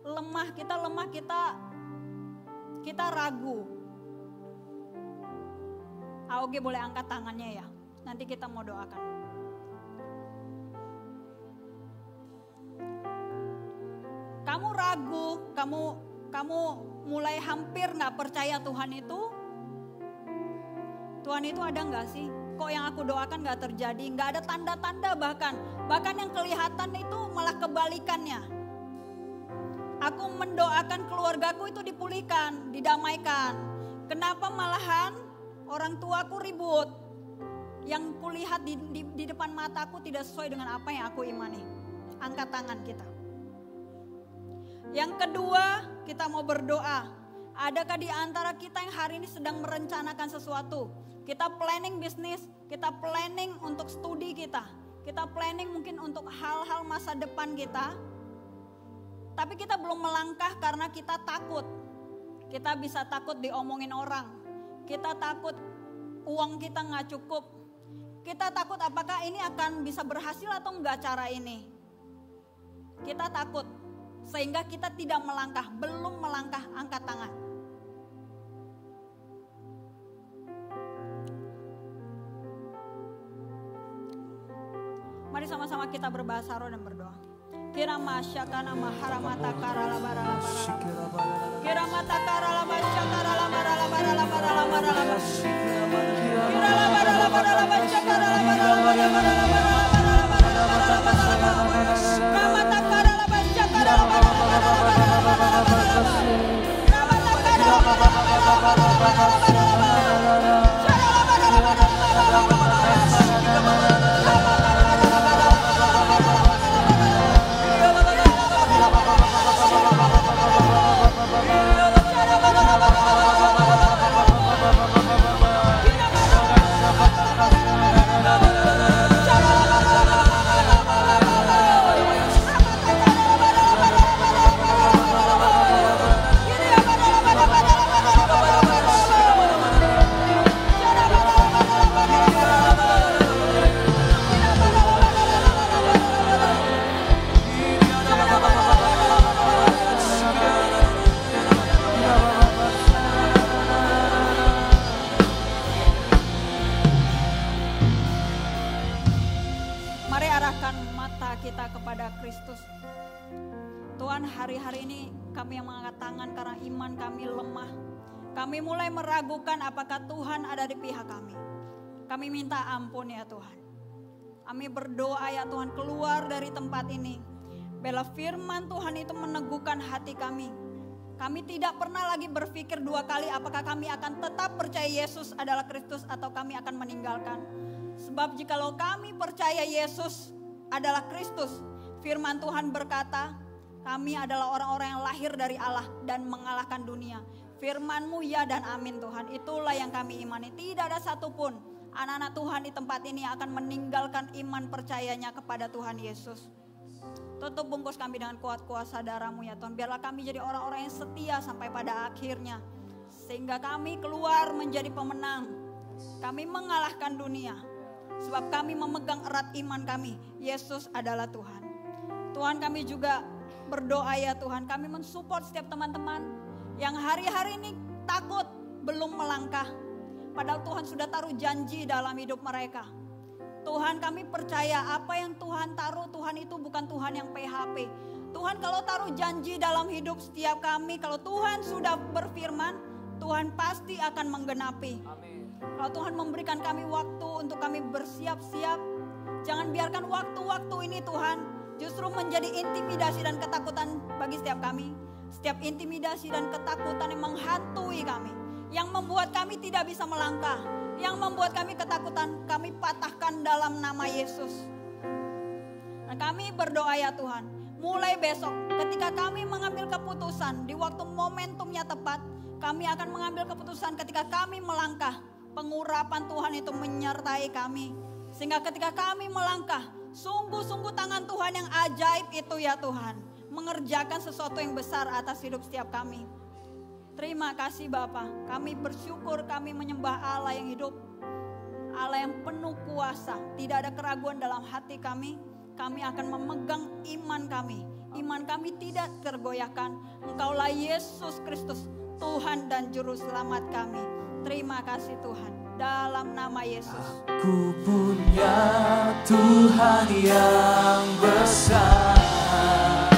lemah, kita ragu. AOG boleh angkat tangannya ya. Nanti kita mau doakan. Kamu ragu, kamu mulai hampir gak percaya Tuhan itu ada gak sih? Kok yang aku doakan gak terjadi? Gak ada tanda-tanda bahkan yang kelihatan itu malah kebalikannya. Aku mendoakan keluargaku itu dipulihkan, didamaikan. Kenapa malahan orang tuaku ribut? Yang kulihat di depan mataku tidak sesuai dengan apa yang aku imani. Angkat tangan kita. Yang kedua, kita mau berdoa. Adakah di antara kita yang hari ini sedang merencanakan sesuatu? Kita planning bisnis, kita planning untuk studi kita planning mungkin untuk hal-hal masa depan kita. Tapi kita belum melangkah karena kita takut. Kita bisa takut diomongin orang. Kita takut uang kita gak cukup. Kita takut apakah ini akan bisa berhasil atau enggak cara ini. Kita takut. Sehingga kita tidak melangkah, belum melangkah, angkat tangan. Mari sama-sama kita berbahasa roh dan berdoa. Kirama syakana maharamata karala barala barala. Kirama takarala masyakara barala barala barala barala. Kirala barala barala masyakara barala barala barala barala barala. Rama takarala masyakara barala barala barala barala. Rama takarala barala barala barala barala. Syarala barala barala barala. kita kepada Kristus. Tuhan, hari-hari ini kami yang mengangkat tangan karena iman kami lemah. Kami mulai meragukan apakah Tuhan ada di pihak kami. Kami minta ampun ya Tuhan. Kami berdoa ya Tuhan, keluar dari tempat ini. Bila firman Tuhan itu meneguhkan hati kami. Kami tidak pernah lagi berpikir dua kali apakah kami akan tetap percaya Yesus adalah Kristus atau kami akan meninggalkan. Sebab jikalau kami percaya Yesus adalah Kristus, firman Tuhan berkata, kami adalah orang-orang yang lahir dari Allah dan mengalahkan dunia. Firman-Mu ya dan amin Tuhan, itulah yang kami imani. Tidak ada satupun anak-anak Tuhan di tempat ini yang akan meninggalkan iman percayanya kepada Tuhan Yesus. Tutup bungkus kami dengan kuat kuasa darah-Mu ya Tuhan. Biarlah kami jadi orang-orang yang setia sampai pada akhirnya. Sehingga kami keluar menjadi pemenang. Kami mengalahkan dunia. Sebab kami memegang erat iman kami. Yesus adalah Tuhan. Tuhan, kami juga berdoa ya Tuhan. Kami mensupport setiap teman-teman yang hari-hari ini takut belum melangkah. Padahal Tuhan sudah taruh janji dalam hidup mereka. Tuhan, kami percaya apa yang Tuhan taruh, Tuhan itu bukan Tuhan yang PHP. Tuhan kalau taruh janji dalam hidup setiap kami, kalau Tuhan sudah berfirman, Tuhan pasti akan menggenapi. Amin. Kalau Tuhan memberikan kami waktu untuk kami bersiap-siap, jangan biarkan waktu-waktu ini Tuhan justru menjadi intimidasi dan ketakutan bagi setiap kami. Setiap intimidasi dan ketakutan yang menghantui kami, yang membuat kami tidak bisa melangkah, yang membuat kami ketakutan, kami patahkan dalam nama Yesus. Dan kami berdoa ya Tuhan, mulai besok ketika kami mengambil keputusan di waktu momentumnya tepat, kami akan mengambil keputusan ketika kami melangkah, pengurapan Tuhan itu menyertai kami. Sehingga ketika kami melangkah, sungguh-sungguh tangan Tuhan yang ajaib itu ya Tuhan, mengerjakan sesuatu yang besar atas hidup setiap kami. Terima kasih Bapa, kami bersyukur kami menyembah Allah yang hidup, Allah yang penuh kuasa, tidak ada keraguan dalam hati kami. Kami akan memegang iman kami tidak tergoyahkan. Engkaulah Yesus Kristus, Tuhan dan Juru Selamat kami. Terima kasih Tuhan, dalam nama Yesus. Ku punya Tuhan yang besar,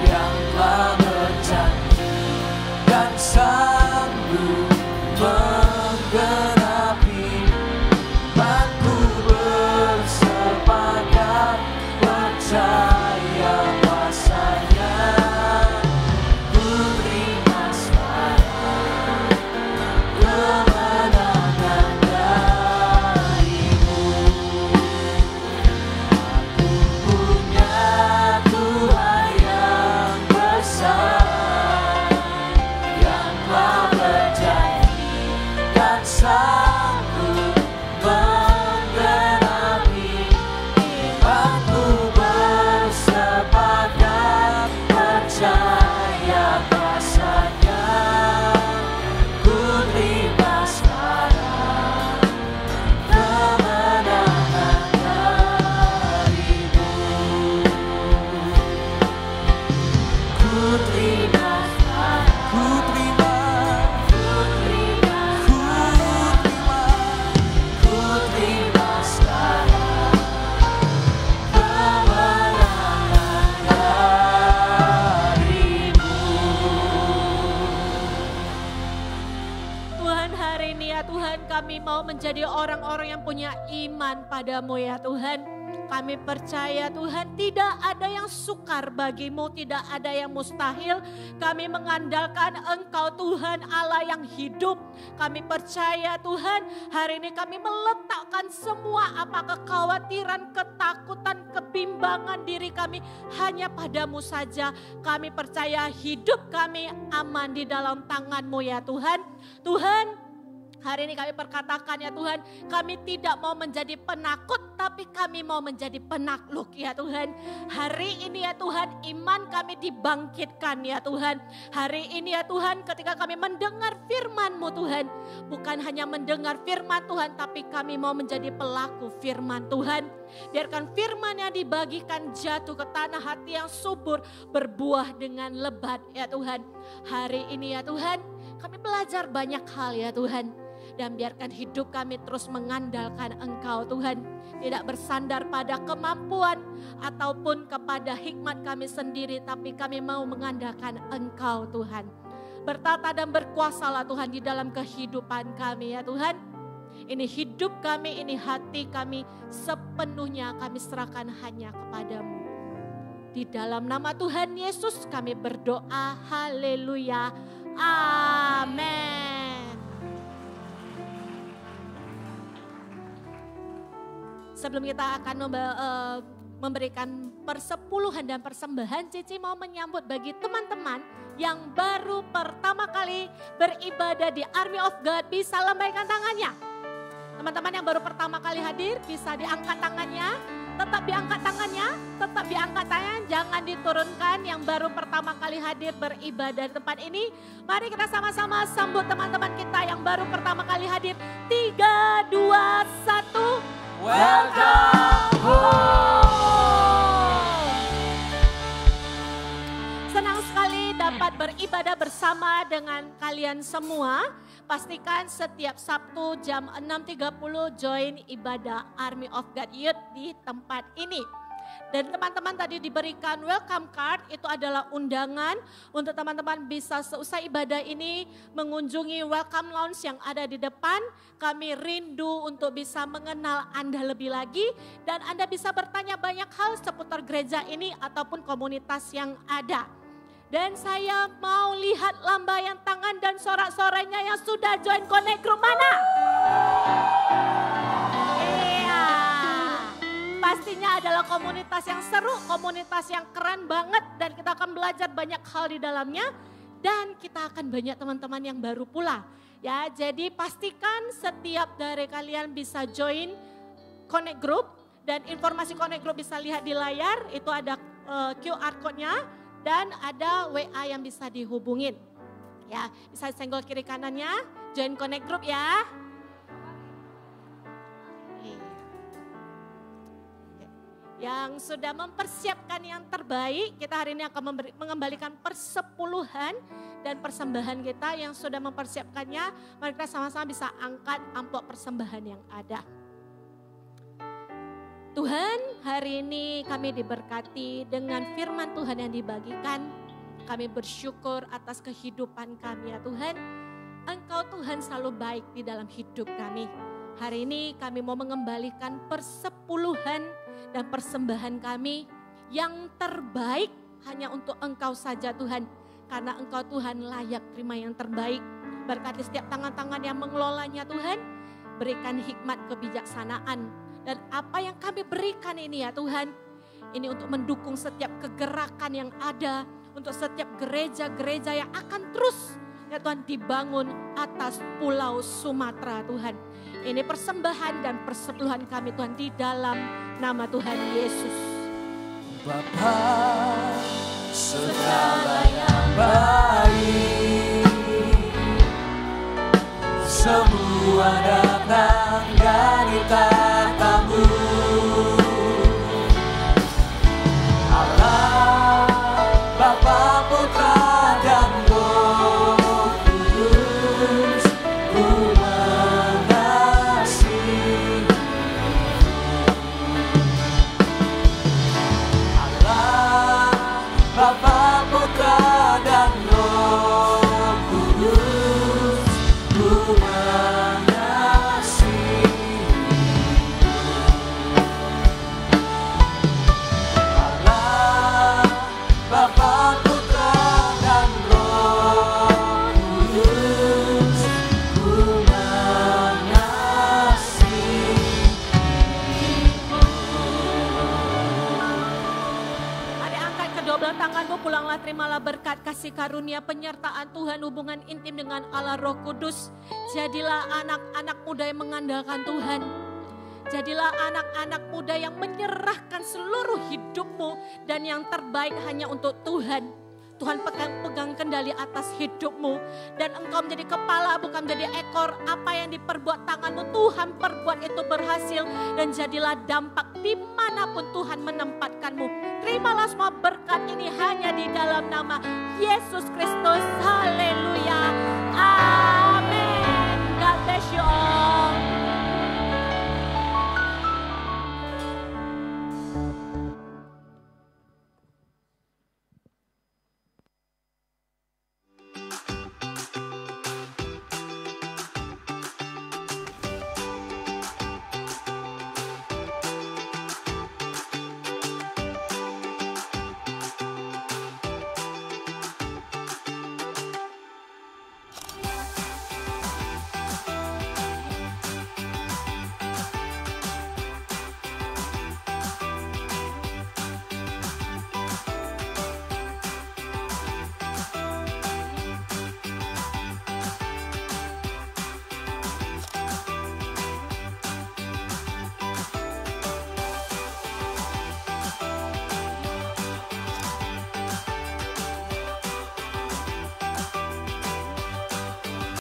yang telah berjanji dan sanggup menggenapi. Aku bersepakat percaya kuasa-Nya, ku terima sekarang kemenangan dari-Mu. Aku punya Tuhan yang besar, sanggup menggenapi. Imanku bersepakat percaya kuasa-Nya, ku terima sekarang kemenangan dari-Mu. Ku terima sekarang, ku terima. Tuhan, kami mau menjadi orang-orang yang punya iman pada-Mu ya Tuhan. Kami percaya Tuhan, tidak ada yang sukar bagi-Mu, tidak ada yang mustahil. Kami mengandalkan Engkau Tuhan Allah yang hidup. Kami percaya Tuhan, hari ini kami meletakkan semua kekhawatiran, ketakutan, kebimbangan diri kami hanya pada-Mu saja. Kami percaya hidup kami aman di dalam tangan-Mu ya Tuhan. Tuhan, hari ini kami perkatakan ya Tuhan, kami tidak mau menjadi penakut, tapi kami mau menjadi penakluk ya Tuhan. Hari ini ya Tuhan, iman kami dibangkitkan ya Tuhan. Hari ini ya Tuhan, ketika kami mendengar firman-Mu Tuhan, bukan hanya mendengar firman Tuhan, tapi kami mau menjadi pelaku firman Tuhan. Biarkan firman yang dibagikan jatuh ke tanah hati yang subur, berbuah dengan lebat ya Tuhan. Hari ini ya Tuhan, kami belajar banyak hal ya Tuhan. Dan biarkan hidup kami terus mengandalkan Engkau Tuhan. Tidak bersandar pada kemampuan ataupun kepada hikmat kami sendiri. Tapi kami mau mengandalkan Engkau Tuhan. Bertata dan berkuasalah Tuhan di dalam kehidupan kami ya Tuhan. Ini hidup kami, ini hati kami sepenuhnya kami serahkan hanya kepadamu. Di dalam nama Tuhan Yesus kami berdoa. Haleluya. Amin. Sebelum kita akan memberikan persepuluhan dan persembahan, Cici mau menyambut bagi teman-teman yang baru pertama kali beribadah di Army of God, bisa lambaikan tangannya. Teman-teman yang baru pertama kali hadir bisa diangkat tangannya, tetap diangkat tangannya, tetap diangkat tangan, jangan diturunkan. Yang baru pertama kali hadir beribadah di tempat ini, mari kita sama-sama sambut teman-teman kita yang baru pertama kali hadir. 3, 2, 1. Welcome home. Senang sekali dapat beribadah bersama dengan kalian semua. Pastikan setiap Sabtu jam 6.30 join ibadah Army of God Youth di tempat ini. Dan teman-teman tadi diberikan welcome card, itu adalah undangan untuk teman-teman bisa seusai ibadah ini mengunjungi welcome lounge yang ada di depan. Kami rindu untuk bisa mengenal Anda lebih lagi dan Anda bisa bertanya banyak hal seputar gereja ini ataupun komunitas yang ada. Dan saya mau lihat lambaian tangan dan sorak-sorainya yang sudah join Connect Group mana? Iya, pastinya adalah komunitas yang seru, komunitas yang keren banget dan kita akan belajar banyak hal di dalamnya. Dan kita akan banyak teman-teman yang baru pula. Ya, jadi pastikan setiap dari kalian bisa join Connect Group dan informasi Connect Group bisa lihat di layar, itu ada QR code-nya. Dan ada WA yang bisa dihubungin. Ya, bisa senggol kiri kanannya, join Connect Group ya. Yang sudah mempersiapkan yang terbaik, kita hari ini akan mengembalikan persepuluhan dan persembahan kita. Yang sudah mempersiapkannya, mari kita sama-sama bisa angkat amplop persembahan yang ada. Tuhan, hari ini kami diberkati dengan firman Tuhan yang dibagikan. Kami bersyukur atas kehidupan kami ya Tuhan. Engkau Tuhan selalu baik di dalam hidup kami. Hari ini kami mau mengembalikan persepuluhan dan persembahan kami yang terbaik hanya untuk Engkau saja Tuhan. Karena Engkau Tuhan layak terima yang terbaik. Berkati setiap tangan-tangan yang mengelolanya Tuhan. Berikan hikmat kebijaksanaan. Dan apa yang kami berikan ini ya Tuhan, ini untuk mendukung setiap kegerakan yang ada, untuk setiap gereja-gereja yang akan terus ya Tuhan dibangun atas pulau Sumatera Tuhan. Ini persembahan dan persepuluhan kami Tuhan di dalam nama Tuhan Yesus. Bapa segala yang baik, semua datang dari tahta-Mu. Allah, Bapa, Putra, dan Roh Kudus, Ku mengasihi. Allah, Bapa, Putra, dan Roh Kudus, Ku Pulanglah terimalah berkat kasih karunia penyertaan Tuhan, hubungan intim dengan Allah Roh Kudus. Jadilah anak-anak muda yang mengandalkan Tuhan. Jadilah anak-anak muda yang menyerahkan seluruh hidupmu dan yang terbaik hanya untuk Tuhan. Tuhan pegang kendali atas hidupmu dan engkau menjadi kepala bukan menjadi ekor. Apa yang diperbuat tanganmu Tuhan perbuat itu berhasil dan jadilah dampak dimanapun Tuhan menempatkanmu. Terimalah semua berkat ini hanya di dalam nama Yesus Kristus. Haleluya. Amin. God bless bless you all.